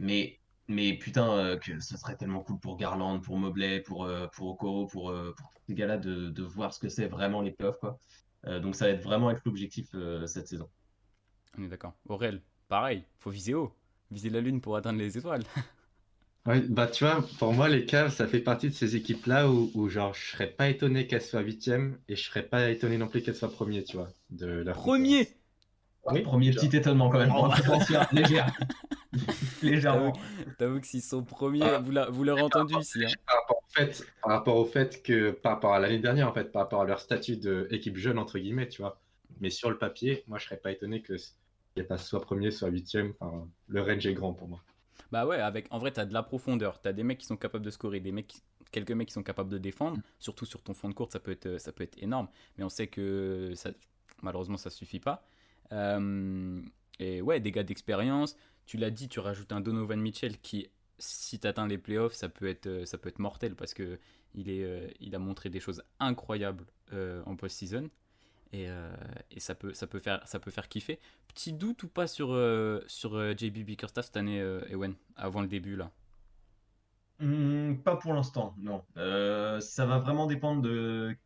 Speaker 3: Mais putain, que ce serait tellement cool pour Garland, pour Mobley, pour Okoro, pour tous ces gars-là de voir ce que c'est vraiment les playoffs, quoi. Donc ça va vraiment être l'objectif cette saison.
Speaker 1: On est d'accord. Aurel, pareil, faut viser haut. Viser la lune pour atteindre les étoiles.
Speaker 2: Ouais, bah tu vois, pour moi, les Cavs, ça fait partie de ces équipes-là où genre, je serais pas étonné qu'elles soient huitième et je serais pas étonné non plus qu'elles soient premier, tu vois, de leur conférence.
Speaker 1: Premier.
Speaker 2: Oui,
Speaker 3: Premier
Speaker 2: genre,
Speaker 3: petit étonnement quand même,
Speaker 1: Wow.
Speaker 3: attention, légère,
Speaker 1: T'avoue,
Speaker 3: légèrement.
Speaker 1: t'avoue que s'ils sont premiers,
Speaker 2: par,
Speaker 1: vous l'aurez entendu ici, hein.
Speaker 2: par rapport au fait que, par rapport à l'année dernière, en fait, par rapport à leur statut d'équipe jeune, entre guillemets, tu vois. Mais sur le papier, moi, je serais pas étonné qu'elles passent soit premier, soit huitième. Enfin, le range est grand pour moi.
Speaker 1: Bah ouais, en vrai, t'as de la profondeur. T'as des mecs qui sont capables de scorer, quelques mecs qui sont capables de défendre. Surtout sur ton fond de courte, ça peut être énorme. Mais on sait que malheureusement, ça suffit pas. Et ouais, des gars d'expérience. Tu l'as dit, tu rajoutes un Donovan Mitchell qui, si t'atteins les playoffs, ça peut être mortel parce que il a montré des choses incroyables en post-season. Et ça peut faire kiffer. Petit doute ou pas sur JB Bickerstaff cette année, Ewen, avant le début là?
Speaker 3: Pas pour l'instant, non. Ça va vraiment dépendre de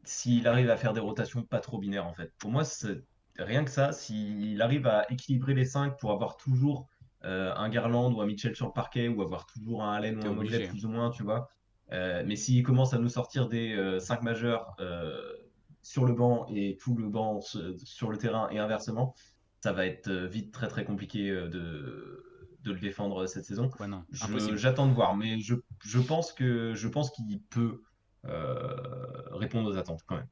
Speaker 3: s'il arrive à faire des rotations pas trop binaires en fait. Pour moi, rien que ça, s'il arrive à équilibrer les 5 pour avoir toujours un Garland ou un Mitchell sur le parquet, ou avoir toujours un Allen ou
Speaker 1: T'es
Speaker 3: un Mobley
Speaker 1: obligé.
Speaker 3: plus ou moins, tu vois. Mais s'il commence à nous sortir des 5 majeurs sur le banc et tout le banc sur le terrain et inversement, ça va être vite très très compliqué de le défendre cette saison.
Speaker 1: Ouais, non, impossible.
Speaker 3: J'attends de voir, mais je pense qu'il peut répondre aux attentes quand même.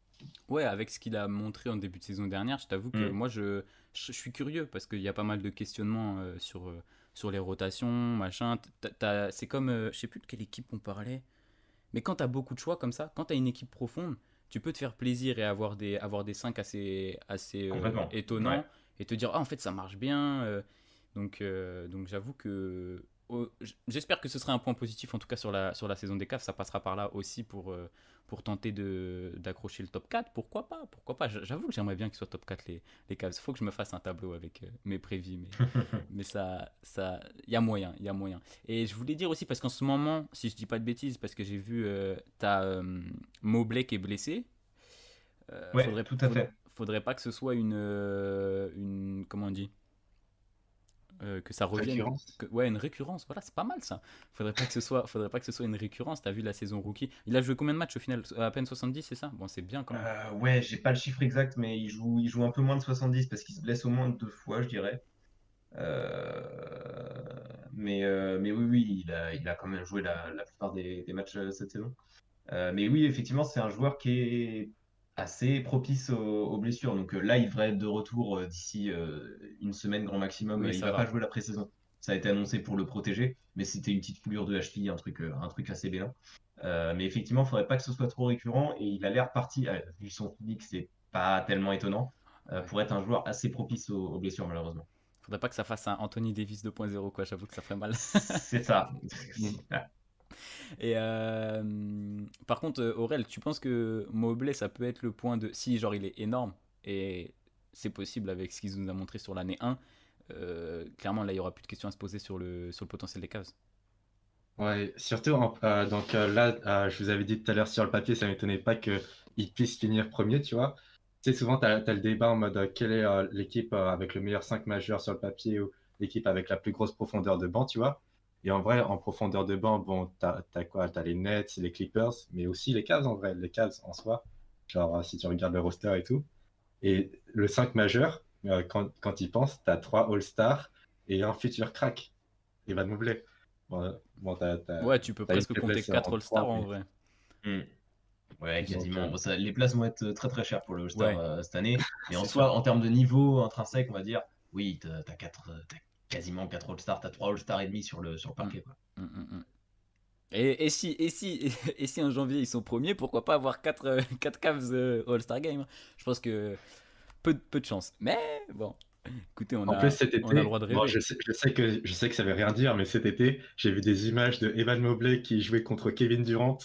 Speaker 1: Ouais, avec ce qu'il a montré en début de saison dernière, je t'avoue que
Speaker 3: Mm.
Speaker 1: moi je suis curieux parce qu'il y a pas mal de questionnements sur les rotations, machin. C'est comme, je sais plus de quelle équipe on parlait, mais quand t'as beaucoup de choix comme ça, quand t'as une équipe profonde, tu peux te faire plaisir et avoir des 5 assez
Speaker 3: Complètement. Ouais.
Speaker 1: étonnants et te dire, ah en fait ça marche bien. Donc j'avoue que j'espère que ce sera un point positif en tout cas sur la saison des CAF. Ça passera par là aussi pour tenter d'accrocher le top 4. Pourquoi pas. J'avoue que j'aimerais bien qu'ils soient top 4 les Cavs. Il faut que je me fasse un tableau avec mes prévis, mais il y a moyen, il y a moyen. Et je voulais dire aussi, parce qu'en ce moment, si je dis pas de bêtises, parce que j'ai vu, t'as Mobley qui est blessé.
Speaker 3: Ouais, tout à fait.
Speaker 1: Faudrait pas que ce soit comment on dit, que ça revienne,
Speaker 2: Récurrence.
Speaker 1: ouais, une récurrence. Voilà, c'est pas mal ça. Faudrait pas que ce soit une récurrence. T'as vu la saison rookie. Il a joué combien de matchs au final? À peine 70, c'est ça? Bon, c'est bien quand même.
Speaker 3: Ouais, j'ai pas le chiffre exact, mais il joue un peu moins de 70 parce qu'il se blesse au moins 2 fois, je dirais. Euh, mais oui, oui, il a quand même joué la plupart des matchs cette saison. Mais oui, effectivement, c'est un joueur qui est assez propice aux blessures. Donc là, il devrait être de retour d'ici une semaine grand maximum.
Speaker 1: Oui,
Speaker 3: Il
Speaker 1: ça
Speaker 3: va pas
Speaker 1: va.
Speaker 3: jouer la pré-saison. Ça a été annoncé pour le protéger, mais c'était une petite foulure de cheville, un truc assez bénin. Mais effectivement, il faudrait pas que ce soit trop récurrent. Et il a l'air parti, vu son physique, c'est pas tellement étonnant,
Speaker 1: Ouais.
Speaker 3: pour être un joueur assez propice aux blessures, malheureusement.
Speaker 1: Faudrait pas que ça fasse un Anthony Davis 2.0 quoi. J'avoue que ça ferait mal.
Speaker 3: C'est ça.
Speaker 2: Mm.
Speaker 1: Et par contre, Aurel, tu penses que Mobley, ça peut être le point de. Si, genre, il est énorme, et c'est possible avec ce qu'il nous a montré sur l'année 1, clairement, là, il y aura plus de questions à se poser sur le potentiel des Cavs.
Speaker 2: Ouais, surtout, donc là, je vous avais dit tout à l'heure sur le papier, ça m'étonnait pas qu'il puisse finir premier, tu vois. Tu sais, souvent, tu as le débat en mode quelle est l'équipe avec le meilleur 5 majeur sur le papier ou l'équipe avec la plus grosse profondeur de banc, tu vois. Et en vrai, en profondeur de banc, bon, t'as quoi? T'as les Nets, les Clippers, mais aussi les Cavs en vrai, les Cavs en soi. Genre, si tu regardes le roster et tout. Et le 5 majeur, quand il pense, t'as 3 All-Stars et un futur crack, Evan Mobley. Bon,
Speaker 1: Ouais, tu peux
Speaker 2: t'as une
Speaker 1: presque compter
Speaker 2: faiblesse
Speaker 1: 4
Speaker 2: en
Speaker 1: All-Stars
Speaker 2: 3,
Speaker 1: en
Speaker 2: mais
Speaker 1: vrai.
Speaker 3: Hmm. Ouais,
Speaker 2: donc,
Speaker 3: quasiment. Bon, les places vont être très très chères pour le All-Star
Speaker 1: Ouais,
Speaker 3: cette année. Mais en
Speaker 1: c'est
Speaker 3: soi,
Speaker 1: sûr.
Speaker 3: en termes de niveau intrinsèque, on va dire, oui, t'as quasiment 4 All-Stars, t'as 3 All-Stars et demi sur le
Speaker 1: Mm,
Speaker 3: parquet, quoi.
Speaker 1: mm. Et si en janvier ils sont premiers, pourquoi pas avoir 4 Cavs All-Star Game, hein. Je pense que peu de chance. Mais bon, écoutez, on
Speaker 2: en plus,
Speaker 1: a,
Speaker 2: cet
Speaker 1: on a le
Speaker 2: été,
Speaker 1: droit de
Speaker 2: bon,
Speaker 1: rêver.
Speaker 2: je sais que ça veut rien dire, mais cet été, j'ai vu des images de Evan Mobley qui jouait contre Kevin Durant.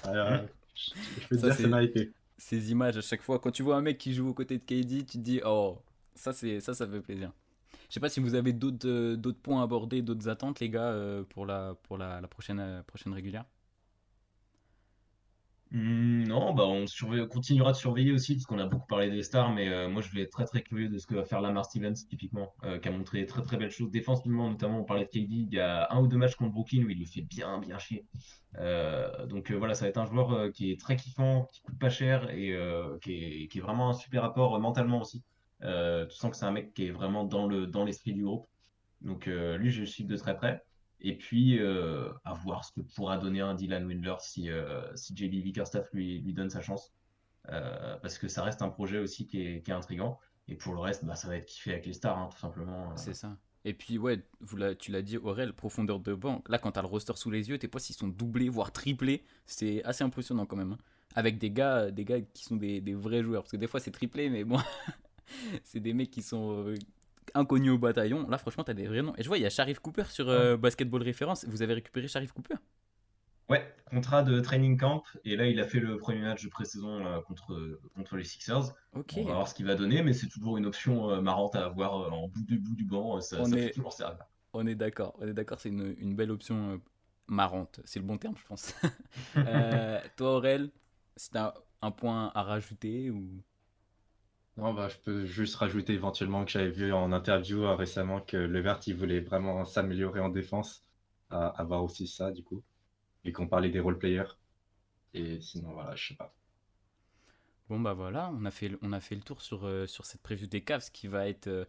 Speaker 3: Hmm.
Speaker 2: Je peux te
Speaker 1: Ça,
Speaker 2: dire, ça m'a hypé.
Speaker 1: ces images à chaque fois. Quand tu vois un mec qui joue aux côtés de KD, tu te dis, oh, ça fait plaisir. Je sais pas si vous avez d'autres points à aborder, d'autres attentes, les gars, pour la prochaine régulière.
Speaker 3: Non, bah on continuera de surveiller aussi, parce qu'on a beaucoup parlé des stars, mais moi je vais être très très curieux de ce que va faire Lamar Stevens, typiquement, qui a montré très très belles choses défensivement, notamment on parlait de KD, il y a un ou deux matchs contre Brooklyn où il le fait bien bien chier. Donc voilà, ça va être un joueur qui est très kiffant, qui coûte pas cher et qui est vraiment un super apport mentalement aussi. Tu sens que c'est un mec qui est vraiment dans l'esprit du groupe. Donc lui, je le suis de très près. Et puis, à voir ce que pourra donner un Dylan Windler si JB Bickerstaff lui donne sa chance. Parce que ça reste un projet aussi qui est intriguant. Et pour le reste, bah, ça va être kiffé avec les stars, hein, tout simplement.
Speaker 1: C'est ça. Et puis, ouais, tu l'as dit, Aurel, profondeur de banc. Là, quand t'as le roster sous les yeux, tes postes, ils sont doublés, voire triplés. C'est assez impressionnant quand même, hein. Avec des gars qui sont des vrais joueurs. Parce que des fois, c'est triplé, mais bon, c'est des mecs qui sont inconnus au bataillon. Là, franchement, t'as des vrais noms. Et je vois, il y a Sharif Cooper sur
Speaker 3: Ouais.
Speaker 1: Basketball Référence. Vous avez récupéré Sharif Cooper?
Speaker 3: Ouais, contrat de training camp. Et là, il a fait le premier match de pré-saison contre les Sixers.
Speaker 1: Ok.
Speaker 3: Bon, on va voir ce qu'il va donner, mais c'est toujours une option marrante à avoir en bout du banc.
Speaker 1: On
Speaker 3: Ça peut
Speaker 1: est,
Speaker 3: toujours servir.
Speaker 1: on est d'accord. On est d'accord, c'est une belle option marrante. C'est le bon terme, je pense. Toi, Aurel, c'est un point à rajouter ou...
Speaker 2: Non, bah, je peux juste rajouter éventuellement que j'avais vu en interview récemment que Levert, il voulait vraiment s'améliorer en défense, avoir aussi ça du coup, et qu'on parlait des role players. Et sinon, voilà, je sais pas.
Speaker 1: Bon bah voilà, on a fait le tour sur cette preview des Cavs qui va être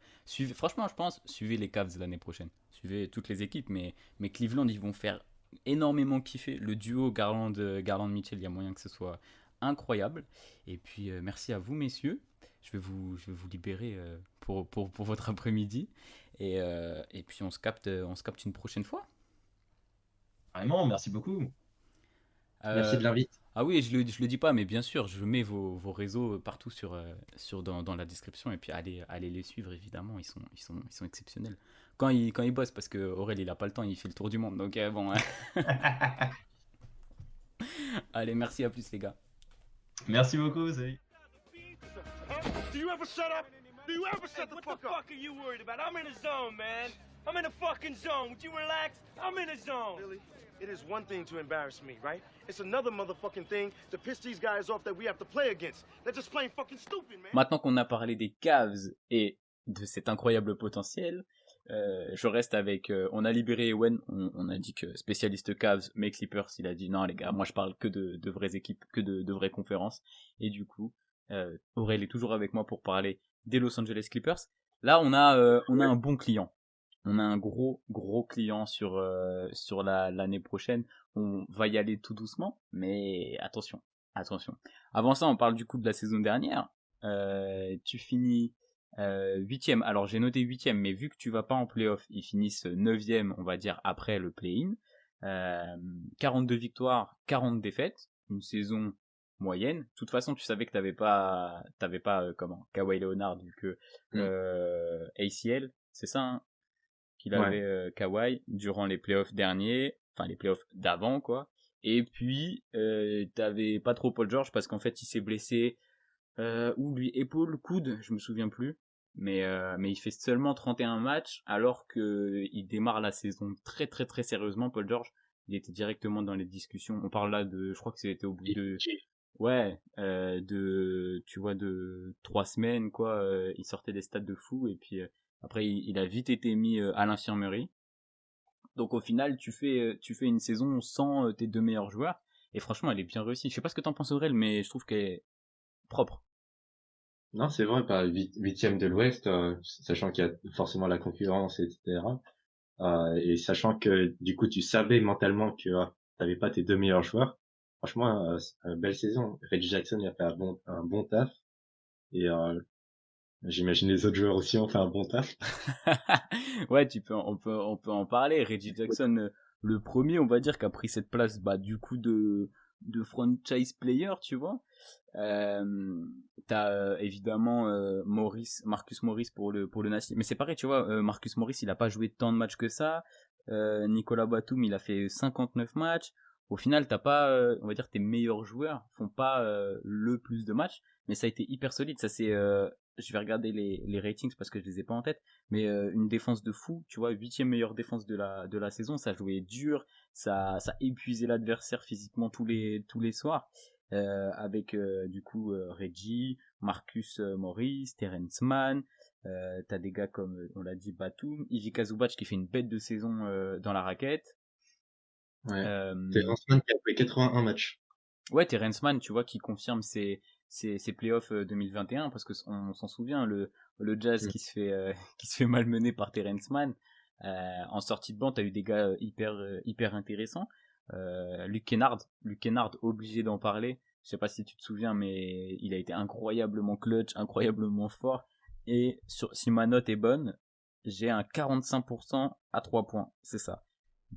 Speaker 1: franchement je pense suivez les Cavs l'année prochaine. Suivez toutes les équipes mais Cleveland ils vont faire énormément kiffer le duo Garland Mitchell, il y a moyen que ce soit incroyable. Et puis merci à vous messieurs. Je vais vous libérer pour votre après-midi et puis on se capte une prochaine fois.
Speaker 3: Vraiment, merci beaucoup.
Speaker 2: Merci
Speaker 1: Euh,
Speaker 2: de l'invite.
Speaker 1: Ah oui, je le dis pas, mais bien sûr, je mets vos réseaux partout dans la description et puis allez les suivre évidemment, ils sont exceptionnels. Quand ils bossent, parce que Aurel il a pas le temps, il fait le tour du monde, donc bon, hein. Allez, merci, à plus les gars.
Speaker 3: Merci beaucoup, salut.
Speaker 5: Do you ever shut up? Do you ever shut the fuck up? What the fuck are you worried about? I'm in a zone, man. I'm in a fucking zone. Would you relax? I'm in a zone. Billy, it is one thing to embarrass me, right? It's another motherfucking thing to piss these guys off that we have to play against. They're just plain fucking stupid, man.
Speaker 1: Maintenant qu'on a parlé des Cavs et de cet incroyable potentiel, je reste avec. On a libéré Ewen, on a dit que spécialiste Cavs, mais Clippers, il a dit non les gars, moi je parle que de vraies équipes, que de vraies conférences. Et du coup, Aurel est toujours avec moi pour parler des Los Angeles Clippers. Là, on a un bon client. On a un gros client sur l'année prochaine. On va y aller tout doucement, mais attention. Avant ça, on parle du coup de la saison dernière. Tu finis 8ème. Alors j'ai noté 8ème, mais vu que tu vas pas en playoff, ils finissent 9ème, on va dire, après le play-in. 42 victoires, 40 défaites. Une saison moyenne. De toute façon, tu savais que t'avais pas Kawhi Leonard, vu que ACL, c'est ça, hein, qu'il avait Kawhi durant les playoffs derniers, enfin les playoffs d'avant quoi. Et puis t'avais pas trop Paul George parce qu'en fait il s'est blessé ou lui épaule, coude, je me souviens plus. Mais il fait seulement 31 matchs alors que il démarre la saison très sérieusement. Paul George, il était directement dans les discussions. On parle là de, je crois que c'était au bout de tu vois, de 3 semaines quoi. Il sortait des stats de fou et puis après il a vite été mis à l'infirmerie. Donc au final tu fais une saison sans tes deux meilleurs joueurs et franchement elle est bien réussie. Je sais pas ce que t'en penses Aurel, mais je trouve qu'elle est propre.
Speaker 2: Non, c'est vrai, pas huitième de l'Ouest, sachant qu'il y a forcément la concurrence, etc. Et sachant que du coup tu savais mentalement que t'avais pas tes deux meilleurs joueurs. Franchement, belle saison. Reggie Jackson il a fait un bon taf. Et j'imagine les autres joueurs aussi ont fait un bon taf.
Speaker 1: Ouais, on peut en parler. Reggie Jackson, le premier, on va dire, qui a pris cette place, bah, du coup, de franchise player, tu vois. T'as évidemment Marcus Morris pour le Nasty. Mais c'est pareil, tu vois, Marcus Morris, il a pas joué tant de matchs que ça. Nicolas Batum, il a fait 59 matchs. Au final, t'as pas, on va dire, tes meilleurs joueurs font pas le plus de matchs, mais ça a été hyper solide. Ça c'est, je vais regarder les ratings parce que je les ai pas en tête, mais une défense de fou, tu vois, 8ème meilleure défense de la saison. Ça jouait dur, ça épuisait l'adversaire physiquement tous les soirs. Avec du coup Reggie, Marcus Morris, Terrence Mann, t'as des gars comme on l'a dit Batum, Ivica Zubac qui fait une bête de saison dans la raquette.
Speaker 2: Ouais. Terrence Mann qui a joué 81 matchs.
Speaker 1: Ouais, Terrence Mann, tu vois, qui confirme ses playoffs 2021 parce que on s'en souvient le Jazz qui se fait malmener par Terrence Mann. En sortie de banc, t'as eu des gars hyper intéressants. Luke Kennard, obligé d'en parler. Je sais pas si tu te souviens, mais il a été incroyablement clutch, incroyablement fort. Et si ma note est bonne, j'ai un 45% à 3 points. C'est ça.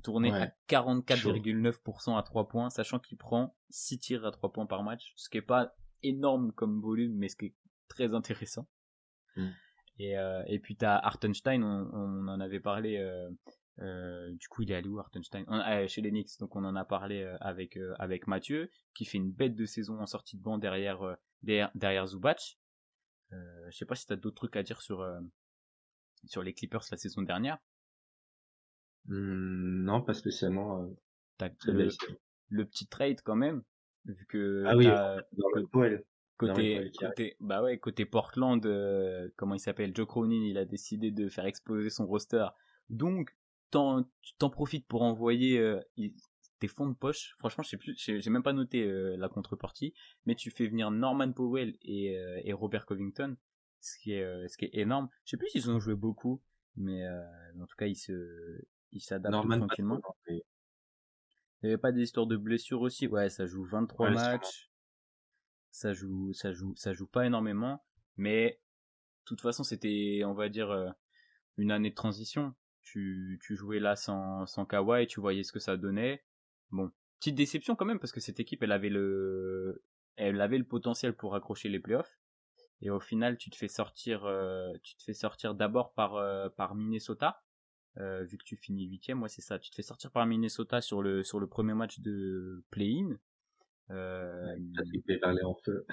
Speaker 1: Tourné à 44,9% à 3 points, sachant qu'il prend 6 tirs à 3 points par match, ce qui est pas énorme comme volume, mais ce qui est très intéressant. Et puis t'as Hartenstein, on en avait parlé. Du coup, il est allé où Hartenstein? Chez les Knicks, donc on en a parlé avec Mathieu, qui fait une bête de saison en sortie de banc derrière Zubac. Je sais pas si t'as d'autres trucs à dire sur les Clippers la saison dernière.
Speaker 2: Non, pas spécialement.
Speaker 1: T'as le petit trade quand même, vu que
Speaker 2: dans le poil.
Speaker 1: Côté Portland, comment il s'appelle, Joe Cronin, il a décidé de faire exploser son roster. Donc, tu t'en profites pour envoyer tes fonds de poche. Franchement, j'ai même pas noté la contrepartie, mais tu fais venir Norman Powell et Robert Covington, ce qui est énorme. Je sais plus s'ils ont joué beaucoup, mais en tout cas, ils s'adaptent
Speaker 2: Norman
Speaker 1: tranquillement.
Speaker 2: pas trop, mais-
Speaker 1: Il n'y avait pas d'histoire de blessure aussi. Ouais, ça joue 23
Speaker 2: Ouais,
Speaker 1: matchs. Ça joue pas énormément. Mais, de toute façon, c'était, on va dire, une année de transition. Tu jouais là sans Kawhi, tu voyais ce que ça donnait. Bon, petite déception quand même, parce que cette équipe, elle avait le potentiel pour accrocher les playoffs. Et au final, tu te fais sortir d'abord par Minnesota. Vu que tu finis 8ème, ouais, c'est ça. Tu te fais sortir par Minnesota sur le premier match de play-in.
Speaker 2: Patrick Beverley en feu.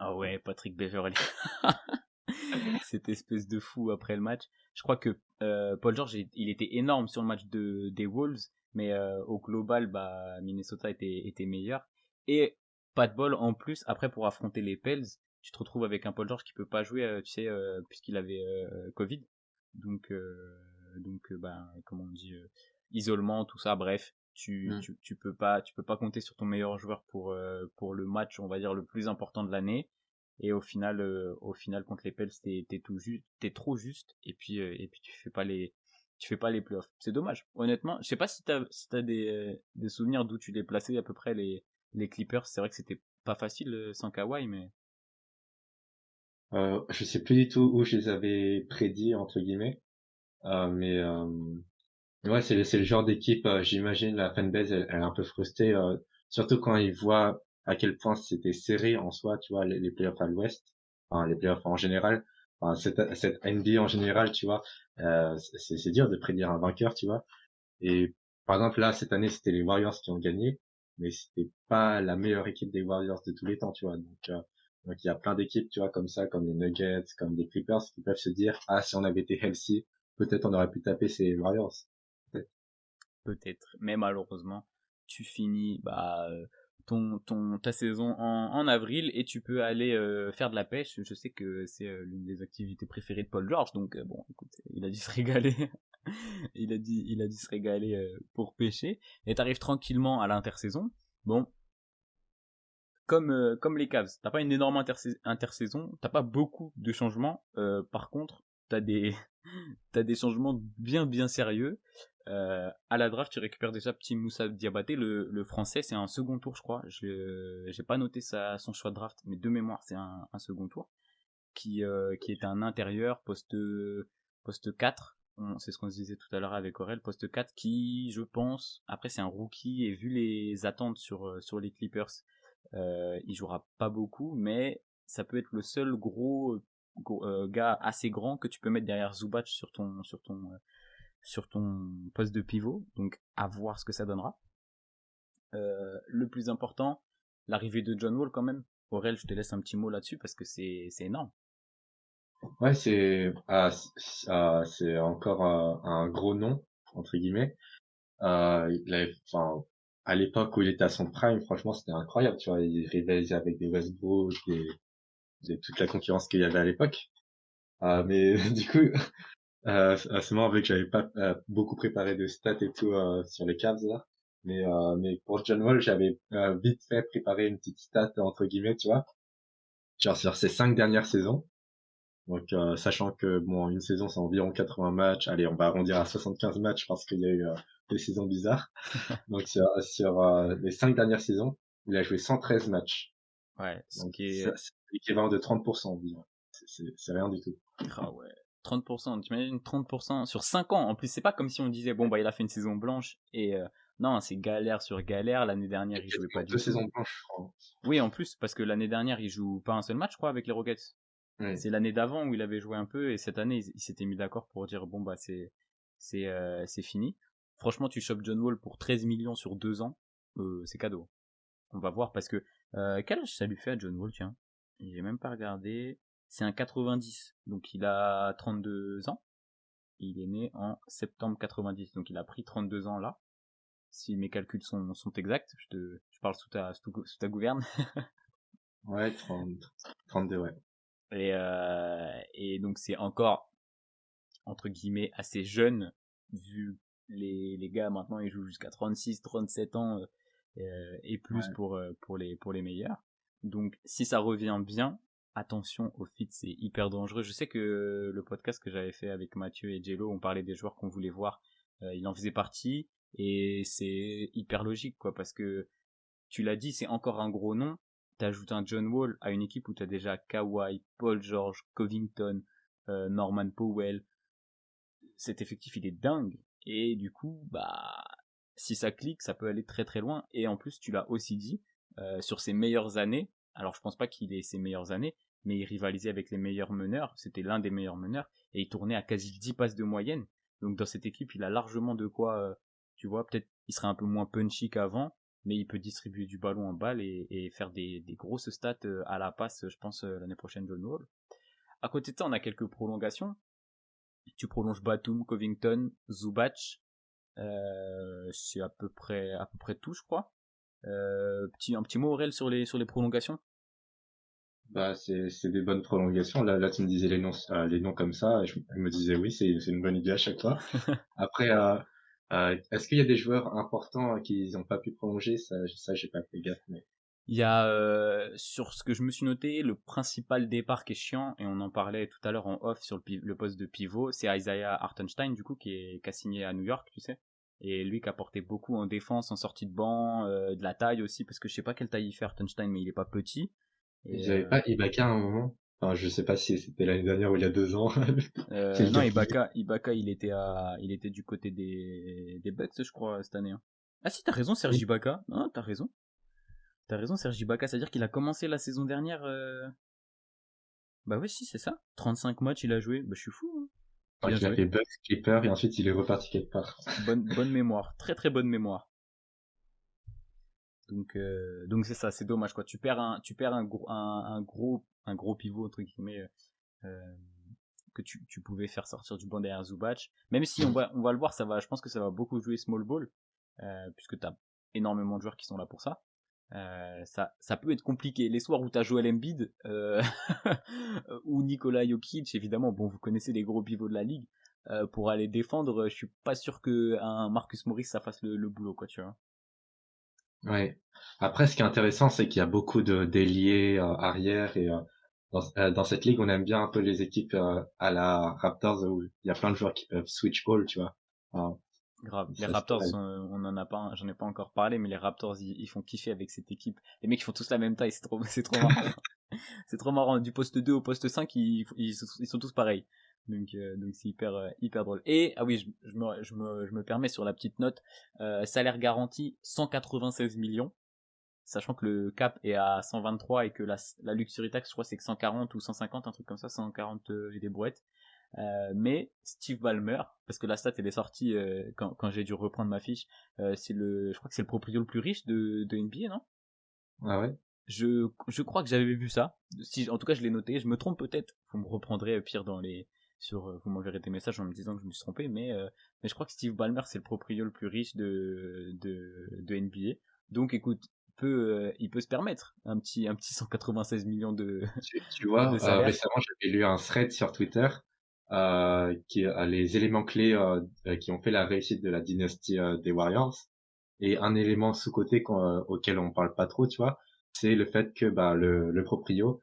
Speaker 1: Ah ouais, Patrick Beverley. Cette espèce de fou après le match. Je crois que Paul George, il était énorme sur le match des Wolves, mais au global, Minnesota était meilleur. Et pas de bol en plus, après pour affronter les Pels, tu te retrouves avec un Paul George qui peut pas jouer, tu sais, puisqu'il avait Covid. Donc, comment on dit, isolement, tout ça, bref. Tu peux pas compter sur ton meilleur joueur pour le match, on va dire, le plus important de l'année. Et au final contre les Pels, t'es trop juste, et puis tu fais pas les playoffs. C'est dommage. Honnêtement, je sais pas si t'as des souvenirs d'où tu les plaçais à peu près les Clippers. C'est vrai que c'était pas facile sans Kawhi, mais
Speaker 2: Je sais plus du tout où je les avais prédits, entre guillemets. Mais ouais, c'est le genre d'équipe, j'imagine la fanbase, elle est un peu frustrée, surtout quand ils voient à quel point c'était serré en soi, tu vois, les playoffs à l'Ouest, enfin les playoffs en général, enfin cette NBA en général, tu vois, c'est dur de prédire un vainqueur, tu vois. Et par exemple là, cette année, c'était les Warriors qui ont gagné, mais c'était pas la meilleure équipe des Warriors de tous les temps, tu vois. Donc il y a plein d'équipes, tu vois, comme ça, comme les Nuggets, comme les Clippers, qui peuvent se dire, ah, si on avait été healthy, peut-être on aurait pu taper ces Warriors.
Speaker 1: peut-être. Mais malheureusement, tu finis ta saison en avril, et tu peux aller faire de la pêche. Je sais que c'est l'une des activités préférées de Paul George, donc bon, écoute, il a dû se régaler. il a dû se régaler pour pêcher. Et t'arrives tranquillement à l'intersaison. Bon, comme les Cavs, t'as pas une énorme intersaison, t'as pas beaucoup de changements. Par contre, t'as des changements bien sérieux. À la draft, tu récupères déjà petit Moussa Diabaté, le français. C'est un second tour, je crois. J'ai pas noté son choix de draft, mais de mémoire, c'est un second tour qui est un intérieur poste 4. C'est ce qu'on se disait tout à l'heure avec Aurel, poste 4, qui, je pense, après c'est un rookie, et vu les attentes sur les Clippers, il jouera pas beaucoup, mais ça peut être le seul gros gars assez grand que tu peux mettre derrière Zubac sur ton poste de pivot. Donc à voir ce que ça donnera. Le plus important, l'arrivée de John Wall quand même. Aurel, je te laisse un petit mot là-dessus parce que c'est énorme.
Speaker 2: Ouais, c'est encore un gros nom, entre guillemets. Enfin, à l'époque où il était à son prime, franchement, c'était incroyable, tu vois. Il rivalisait avec des Westbrook, toute la concurrence qu'il y avait à l'époque. Mais du coup, c'est marrant, vu que j'avais pas beaucoup préparé de stats et tout sur les Cavs là. Mais pour John Wall, j'avais vite fait préparer une petite stat entre guillemets, tu vois, genre sur ses 5 dernières saisons. Donc sachant que bon, une saison c'est environ 80 matchs, allez, on va arrondir à 75 matchs parce qu'il y a eu des saisons bizarres. Donc sur les 5 dernières saisons, il a joué 113 matchs.
Speaker 1: Ouais,
Speaker 2: donc c'est l'équivalent de 30%, disons. C'est rien du tout.
Speaker 1: Ah ouais. 30%, tu imagines 30% sur 5 ans. En plus, c'est pas comme si on disait, bon, il a fait une saison blanche, et non, c'est galère sur galère. L'année dernière, il jouait pas du tout.
Speaker 2: 2 saisons blanches, je crois.
Speaker 1: Oui, en plus, parce que l'année dernière, il joue pas un seul match, je crois, avec les Rockets.
Speaker 2: Oui.
Speaker 1: C'est l'année d'avant où il avait joué un peu, et cette année, il s'était mis d'accord pour dire, bon, c'est fini. Franchement, tu chopes John Wall pour 13 millions sur 2 ans, c'est cadeau. On va voir, parce que, quel âge ça lui fait à John Wall, tiens? J'ai même pas regardé. C'est un 90, donc il a 32 ans. Il est né en septembre 90, donc il a pris 32 ans là. Si mes calculs sont exacts, je parle sous ta gouverne.
Speaker 2: Ouais, 32, ouais.
Speaker 1: Et donc c'est encore entre guillemets assez jeune, vu les gars maintenant ils jouent jusqu'à 36, 37 ans et plus
Speaker 2: Ouais.
Speaker 1: pour les meilleurs. Donc si ça revient bien, attention au fit, c'est hyper dangereux. Je sais que le podcast que j'avais fait avec Mathieu et Jello, on parlait des joueurs qu'on voulait voir, il en faisait partie et c'est hyper logique quoi, parce que tu l'as dit, c'est encore un gros nom. T'ajoutes un John Wall à une équipe où t'as déjà Kawhi, Paul George, Covington, Norman Powell. Cet effectif il est dingue et du coup bah si ça clique ça peut aller très très loin et en plus tu l'as aussi dit sur ses meilleures années, alors je pense pas qu'il ait ses meilleures années mais il rivalisait avec les meilleurs meneurs, c'était l'un des meilleurs meneurs et il tournait à quasi 10 passes de moyenne, donc dans cette équipe il a largement de quoi tu vois, peut-être il serait un peu moins punchy qu'avant mais il peut distribuer du ballon en balle et faire des grosses stats à la passe, je pense l'année prochaine. John Wall. À côté de ça on a quelques prolongations. Tu prolonges Batum, Covington, Zubac, c'est à peu près tout, je crois. Un petit mot Aurel sur les prolongations.
Speaker 2: Bah, c'est des bonnes prolongations. Là, tu me disais les noms comme ça, et je me disais oui, c'est une bonne idée à chaque fois. Après, est-ce qu'il y a des joueurs importants qui n'ont pas pu prolonger? Ça, j'ai pas fait gaffe, mais.
Speaker 1: Il y a sur ce que je me suis noté, le principal départ qui est chiant, et on en parlait tout à l'heure en off sur le poste de pivot, c'est Isaiah Hartenstein du coup qui a signé à New York, tu sais. Et lui qui a porté beaucoup en défense, en sortie de banc, de la taille aussi, parce que je sais pas quelle taille il fait Hartenstein, mais il est pas petit.
Speaker 2: Ils
Speaker 1: Et
Speaker 2: avaient pas Ibaka à un moment? Enfin, je sais pas si c'était l'année dernière ou il y a 2 ans. C'est le
Speaker 1: non,
Speaker 2: gars
Speaker 1: Ibaka, il était du côté des Bucks, je crois, cette année. Hein. Ah si, t'as raison, Serge
Speaker 2: qui.
Speaker 1: Ibaka. Non, t'as raison. T'as raison, Serge Ibaka, c'est-à-dire qu'il a commencé la saison dernière. Bah ouais, si, c'est ça. 35 matchs, il a joué. Bah je suis fou. Hein.
Speaker 2: Enfin,
Speaker 1: Bien
Speaker 2: qu'il a
Speaker 1: joué.
Speaker 2: fait Bucks, Clippers, et ensuite il est reparti quelque part.
Speaker 1: Bonne mémoire, très très bonne mémoire. Donc c'est ça, c'est dommage quoi. Tu perds un gros pivot entre guillemets euh, que tu pouvais faire sortir du banc derrière Zubac. Même si on va le voir, je pense que ça va beaucoup jouer small ball, puisque t'as énormément de joueurs qui sont là pour ça. Ça peut être compliqué. Les soirs où t'as Joel Embiid ou Nikola Jokic, évidemment, bon, vous connaissez les gros pivots de la ligue, pour aller défendre, je suis pas sûr que un Marcus Morris ça fasse le boulot, quoi, tu vois.
Speaker 2: Ouais. Après, ce qui est intéressant, c'est qu'il y a beaucoup de d'ailiers arrière et dans cette ligue, on aime bien un peu les équipes à la Raptors où il y a plein de joueurs qui peuvent switch ball, tu vois. Enfin,
Speaker 1: Grave. Les
Speaker 2: ça, c'est
Speaker 1: Raptors,
Speaker 2: vrai.
Speaker 1: on en a pas, j'en ai pas encore parlé, mais les Raptors, ils font kiffer avec cette équipe. Les mecs, ils font tous la même taille, c'est trop marrant. C'est trop marrant. Du poste 2 au poste 5, ils sont tous pareils. Donc c'est hyper drôle. Et, ah oui, je me permets sur la petite note, salaire garanti 196 millions, sachant que le cap est à 123 et que la luxury tax, je crois, c'est que 140 ou 150, un truc comme ça, 140 et des brouettes. Mais Steve Ballmer, parce que la stat elle est sortie quand j'ai dû reprendre ma fiche, je crois que c'est le proprio le plus riche de NBA, non?
Speaker 2: Ah ouais.
Speaker 1: Je crois que j'avais vu ça. Si, en tout cas, je l'ai noté. Je me trompe peut-être. Vous me reprendrez pire vous m'enverrez des messages en me disant que je me suis trompé, mais je crois que Steve Ballmer c'est le proprio le plus riche de NBA. Donc, écoute, il peut se permettre un petit 196 millions
Speaker 2: Tu vois,
Speaker 1: de salaire.
Speaker 2: récemment, j'avais lu un thread sur Twitter qui a les éléments clés qui ont fait la réussite de la dynastie des Warriors. Et un élément sous-coté auquel on parle pas trop, tu vois, c'est le fait que bah le proprio,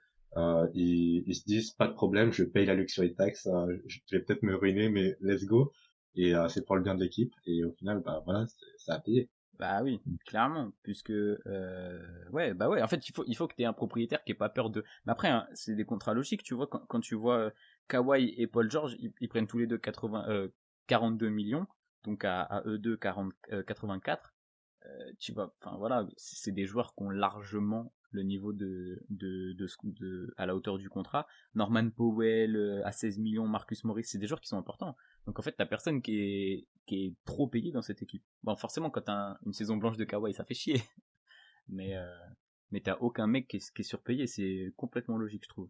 Speaker 2: ils se disent pas de problème, je paye la luxury tax, je vais peut-être me ruiner, mais let's go. Et c'est pour le bien de l'équipe. Et au final, bah voilà, ça a payé.
Speaker 1: Bah oui, clairement, puisque ouais, bah ouais. En fait, il faut que t'aies un propriétaire qui ait pas peur de. Mais après, hein, c'est des contrats logiques, tu vois. Quand tu vois Kawhi et Paul George, ils prennent tous les deux 42 millions, donc à eux deux 84. Tu vois, enfin voilà, c'est des joueurs qui ont largement le niveau à la hauteur du contrat. Norman Powell à 16 millions, Marcus Morris, c'est des joueurs qui sont importants. Donc en fait, t'as personne qui est trop payé dans cette équipe. Bon, forcément, quand t'as une saison blanche de Kawhi, ça fait chier. Mais, euh, mais t'as aucun mec qui est surpayé, c'est complètement logique, je trouve.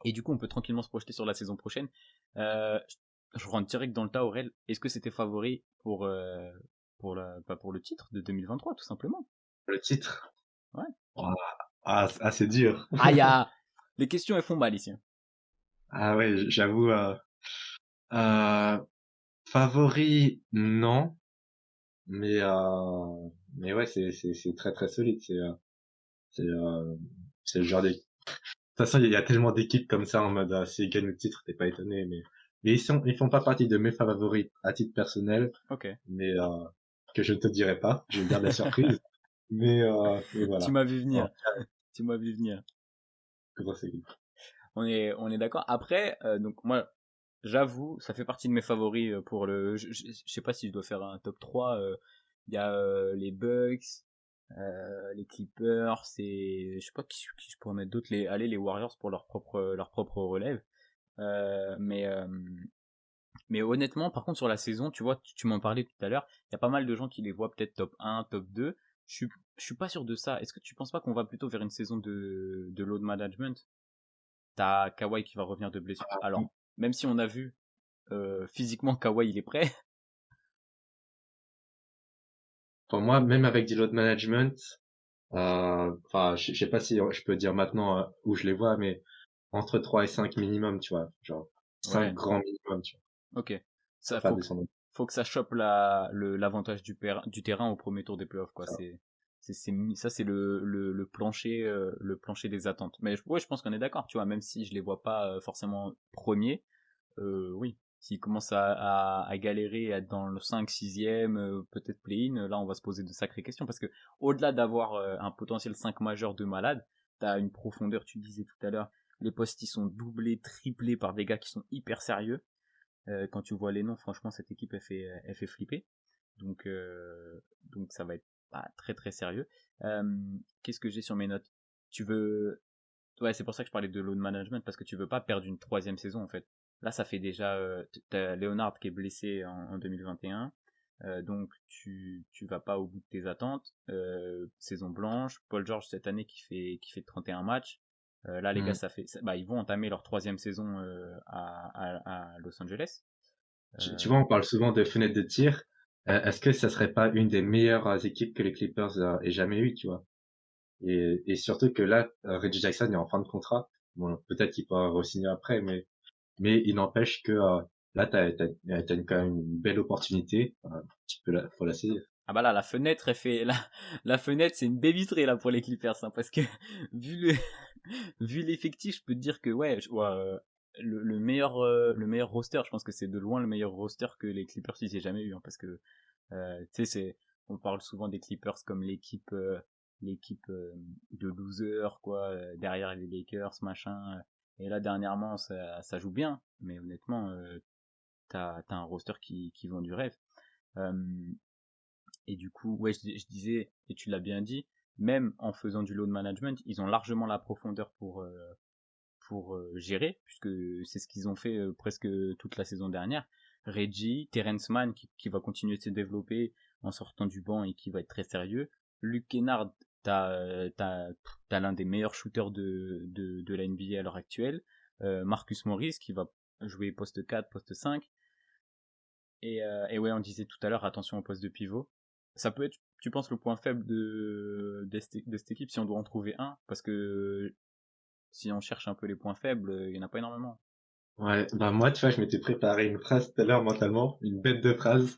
Speaker 1: Et du coup, on peut tranquillement se projeter sur la saison prochaine. Euh, je rentre direct dans le tas, Aurel. Est-ce que c'était favori pour le titre de 2023, tout simplement?
Speaker 2: Le titre.
Speaker 1: Ouais.
Speaker 2: Oh, C'est dur.
Speaker 1: Ah, les questions, elles font mal ici.
Speaker 2: Ah ouais, j'avoue. Euh, Favori, non. Mais ouais, c'est très très solide. C'est c'est le genre de... De toute façon, il y a tellement d'équipes comme ça en mode s'ils gagnent le titre, t'es pas étonné. Mais ils font pas partie de mes favoris à titre personnel,
Speaker 1: Ok.
Speaker 2: mais que je ne te dirai pas. Je garde la surprise. Mais voilà.
Speaker 1: Tu m'as vu venir.
Speaker 2: En
Speaker 1: Tu m'as vu venir.
Speaker 2: grosse équipe.
Speaker 1: On est d'accord. Après, donc moi, j'avoue, ça fait partie de mes favoris pour le. Je sais pas si je dois faire un top 3. Il y a les Bucks, les Clippers, je sais pas qui je pourrais mettre d'autres. Les Warriors pour leur propre relève. Mais honnêtement, par contre, sur la saison, tu vois, tu m'en parlais tout à l'heure, il y a pas mal de gens qui les voient peut-être top 1, top 2. Je suis pas sûr de ça. Est-ce que tu penses pas qu'on va plutôt vers une saison de load management? T'as Kawhi qui va revenir de blessure. Alors, même si on a vu physiquement Kawhi il est prêt.
Speaker 2: Pour moi, même avec du load management, enfin, je sais pas si je peux dire maintenant où je les vois, mais entre 3 et 5 minimum, tu vois. Genre 5
Speaker 1: Ouais.
Speaker 2: grands minimum, tu vois.
Speaker 1: Ok. Ça
Speaker 2: Pas
Speaker 1: faut,
Speaker 2: descendre.
Speaker 1: faut que ça chope l'avantage du terrain au premier tour des playoffs quoi.
Speaker 2: Ça.
Speaker 1: Ça c'est le plancher des attentes. Mais ouais, je pense qu'on est d'accord, tu vois, même si je les vois pas forcément premiers, oui. S'ils commencent à galérer, à être dans le 5, 6e, peut-être play-in, là on va se poser de sacrées questions parce que au-delà d'avoir un potentiel 5 majeur de malade, t'as une profondeur, tu disais tout à l'heure, les postes ils sont doublés, triplés par des gars qui sont hyper sérieux. Quand tu vois les noms, franchement cette équipe elle fait flipper. Donc ça va être très très sérieux. Qu'est-ce que j'ai sur mes notes? Ouais, c'est pour ça que je parlais de load management parce que tu veux pas perdre une 3e saison en fait. Là, ça fait déjà t'as Leonard qui est blessé en 2021, donc tu vas pas au bout de tes attentes. Saison blanche. Paul George cette année qui fait 31 matchs. Là, les gars, ils vont entamer leur 3e saison à Los Angeles.
Speaker 2: Tu vois, on parle souvent de fenêtre de tir. Est-ce que ça serait pas une des meilleures équipes que les Clippers aient jamais eu, tu vois? Et surtout que là, Reggie Jackson est en fin de contrat. Bon, peut-être qu'il pourra re-signer après, mais il n'empêche que là, t'as quand même une belle opportunité. Faut la saisir.
Speaker 1: Ah bah là, la fenêtre, la fenêtre, c'est une baie vitrée là pour les Clippers, hein, parce que vu l'effectif, je peux te dire que ouais, le meilleur roster, je pense que c'est de loin le meilleur roster que les Clippers ils aient jamais eu, hein, parce que tu sais, on parle souvent des Clippers comme l'équipe de losers quoi, derrière les Lakers machin. Et là dernièrement ça joue bien, mais honnêtement t'as un roster qui vend du rêve. Et du coup, ouais, je disais, et tu l'as bien dit, même en faisant du load management, ils ont largement la profondeur pour gérer, puisque c'est ce qu'ils ont fait presque toute la saison dernière. Reggie, Terrence Mann qui va continuer de se développer en sortant du banc et qui va être très sérieux. Luke Kennard, t'as l'un des meilleurs shooters de la NBA à l'heure actuelle. Marcus Morris qui va jouer poste 4, poste 5. Et ouais, on disait tout à l'heure, attention au poste de pivot. Ça peut être, tu penses, le point faible de cette équipe si on doit en trouver un? Parce que si on cherche un peu les points faibles, il n'y en a pas énormément.
Speaker 2: Ouais, bah moi, tu vois, je m'étais préparé une phrase tout à l'heure mentalement, une bête de phrase.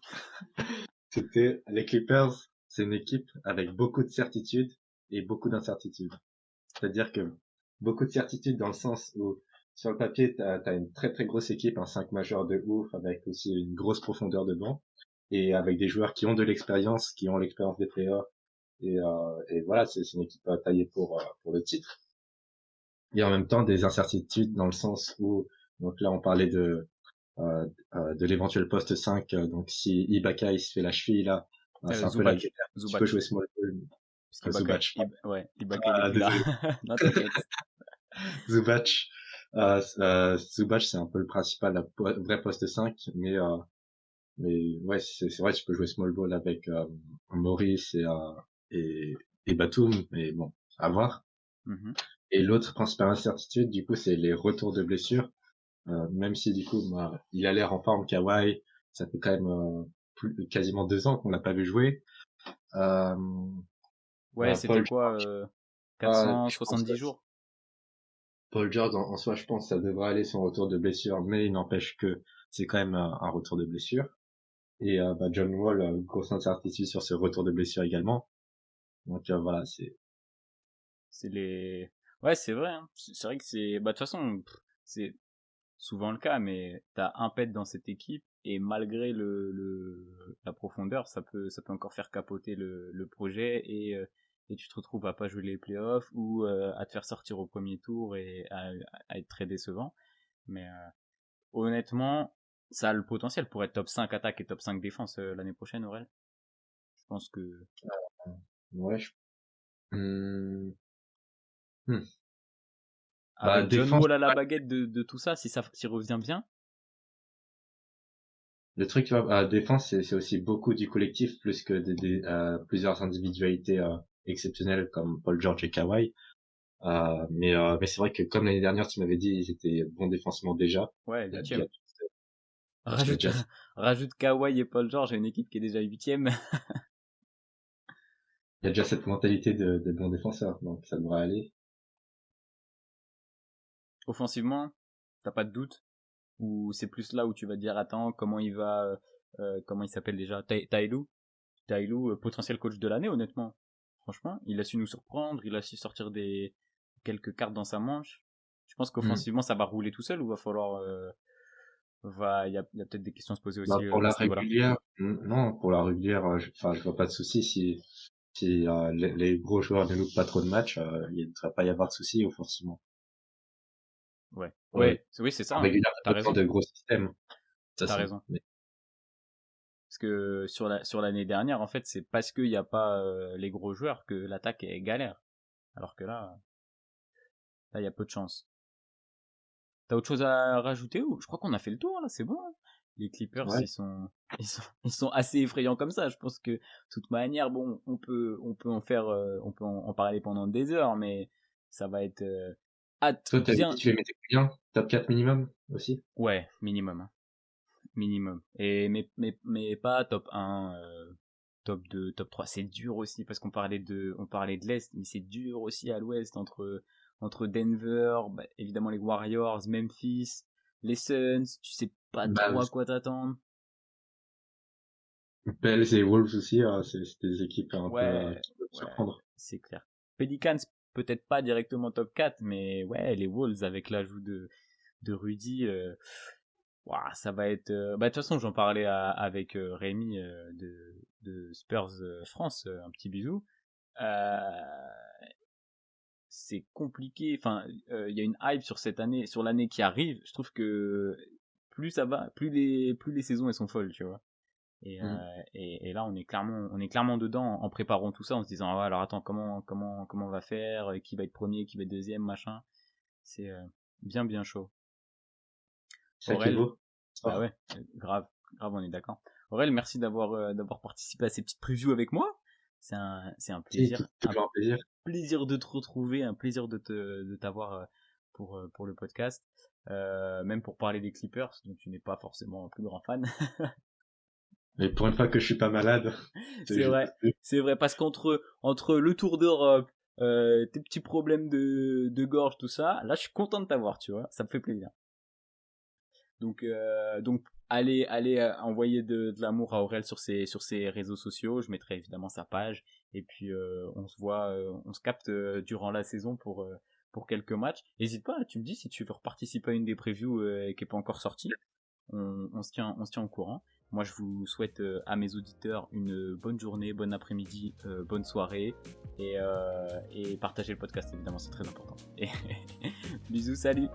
Speaker 2: C'était les Clippers, c'est une équipe avec beaucoup de certitudes et beaucoup d'incertitudes. C'est-à-dire que beaucoup de certitudes dans le sens où sur le papier, t'as une très très grosse équipe, un 5 majeur de ouf, avec aussi une grosse profondeur de banc, et avec des joueurs qui ont de l'expérience, qui ont l'expérience des playoffs, et voilà, c'est une équipe taillée pour le titre. Et en même temps, des incertitudes dans le sens où, donc là, on parlait de l'éventuel poste 5, donc si Ibaka il se fait la cheville là, c'est un peu la guerre. Tu peux jouer small ball.
Speaker 1: Zubac. Ouais, Ibaka il est plus là. Non, t'inquiète.
Speaker 2: Zubac, c'est un peu le principal, vrai poste 5, mais ouais, c'est vrai, tu peux jouer small ball avec Maurice et Batum, mais bon, à voir.
Speaker 1: Mm-hmm.
Speaker 2: Et l'autre principale incertitude, du coup, c'est les retours de blessures. Même si du coup, il a l'air en forme, Kawhi, ça fait quand même quasiment 2 ans qu'on l'a pas vu jouer.
Speaker 1: Ouais, c'était
Speaker 2: Paul
Speaker 1: quoi
Speaker 2: je pense
Speaker 1: 470
Speaker 2: que
Speaker 1: jours.
Speaker 2: Paul George, en soi, je pense que ça devrait aller son retour de blessure, mais il n'empêche que c'est quand même un retour de blessure. Et John Wall, grosse incertitude sur ce retour de blessure également. Donc voilà,
Speaker 1: C'est les... Ouais, c'est vrai. Hein. C'est vrai que c'est... Bah, de toute façon, c'est souvent le cas, mais t'as un pet dans cette équipe, et malgré la profondeur, ça peut encore faire capoter le projet, et tu te retrouves à pas jouer les playoffs, ou à te faire sortir au premier tour, et à être très décevant. Mais honnêtement, ça a le potentiel pour être top 5 attaque et top 5 défense l'année prochaine, Aurel. Je pense que...
Speaker 2: ouais, Hmm.
Speaker 1: Avec John
Speaker 2: défense,
Speaker 1: Wall à la baguette de tout ça, s'il revient bien.
Speaker 2: le truc, tu vois, défense, c'est aussi beaucoup du collectif plus que plusieurs individualités exceptionnelles comme Paul George et Kawhi. Mais c'est vrai que comme l'année dernière, tu m'avais dit, ils étaient bons défensivement déjà.
Speaker 1: Ouais,
Speaker 2: Il y a
Speaker 1: 8ème.
Speaker 2: Rajoute,
Speaker 1: Rajoute Kawhi et Paul George à une équipe qui est déjà 8ème.
Speaker 2: il y a déjà cette mentalité de bons défenseurs, donc ça devrait aller.
Speaker 1: Offensivement, t'as pas de doute? Ou c'est plus là où tu vas te dire, attends, comment il s'appelle déjà? Tailou, potentiel coach de l'année, honnêtement. Franchement, il a su nous surprendre, il a su sortir quelques cartes dans sa manche. Je pense qu'offensivement, ça va rouler tout seul, ou va falloir, il y a peut-être des questions à se poser aussi
Speaker 2: Pour
Speaker 1: à
Speaker 2: la
Speaker 1: ce niveau-là.
Speaker 2: régulière, non, pour la régulière, je vois pas de souci si les gros joueurs ne loupent pas trop de matchs, il ne devrait pas y avoir de souci offensivement.
Speaker 1: Ouais,
Speaker 2: Ouais.
Speaker 1: oui, c'est ça.
Speaker 2: En
Speaker 1: Hein.
Speaker 2: régulière,
Speaker 1: T'as raison.
Speaker 2: de gros systèmes.
Speaker 1: T'as raison. Parce que sur l'année dernière, en fait, c'est parce qu'il n'y a pas les gros joueurs que l'attaque est galère. Alors que là, il y a peu de chance. T'as autre chose à rajouter, ou je crois qu'on a fait le tour là, c'est bon. Hein. Les Clippers,
Speaker 2: Ouais.
Speaker 1: ils sont assez effrayants comme ça. Je pense que de toute manière, bon, on peut en faire, on peut en parler pendant des heures, mais ça va être
Speaker 2: Toi,
Speaker 1: bien.
Speaker 2: tu les mettais combien? Top 4 minimum aussi?
Speaker 1: Ouais, minimum. Hein. Minimum. Et mais pas top 1, top 2, top 3. C'est dur aussi parce qu'on parlait de l'Est, mais c'est dur aussi à l'Ouest entre Denver, évidemment les Warriors, Memphis, les Suns. Tu sais pas trop à quoi t'attendre.
Speaker 2: Pels et Wolves aussi, c'est des équipes un peu qui peuvent
Speaker 1: Ouais,
Speaker 2: surprendre.
Speaker 1: c'est clair. Pelicans, peut-être pas directement top 4, mais ouais, les Wolves avec l'ajout de Rudy, ça va être... de toute façon, j'en parlais avec Rémi de Spurs France, un petit bisou. C'est compliqué, enfin, il y a une hype sur cette année, sur l'année qui arrive. Je trouve que plus ça va, plus les saisons elles sont folles, tu vois. Et là, on est clairement dedans en préparant tout ça, en se disant, ah ouais, alors attends, comment on va faire, qui va être premier, qui va être deuxième, machin. C'est bien chaud.
Speaker 2: Ça qui est beau.
Speaker 1: Bah ouais, grave, on est d'accord. Aurel, merci d'avoir participé à ces petites previews avec moi. C'est un plaisir.
Speaker 2: Toujours un plaisir.
Speaker 1: Plaisir de te retrouver, un plaisir de t'avoir pour le podcast. Même pour parler des Clippers, dont tu n'es pas forcément un plus grand fan.
Speaker 2: Mais pour une fois que je suis pas malade.
Speaker 1: C'est vrai, parce qu'entre le Tour d'Europe, tes petits problèmes de gorge, tout ça, là je suis content de t'avoir, tu vois, ça me fait plaisir. Donc allez envoyer de l'amour à Aurel sur ses réseaux sociaux. Je mettrai évidemment sa page, et puis on se capte durant la saison pour quelques matchs. N'hésite pas, tu me dis si tu veux participer à une des previews qui est pas encore sortie. On se tient au courant. Moi je vous souhaite à mes auditeurs une bonne journée, bon après-midi, bonne soirée, et partagez le podcast évidemment, c'est très important. Et bisous, salut.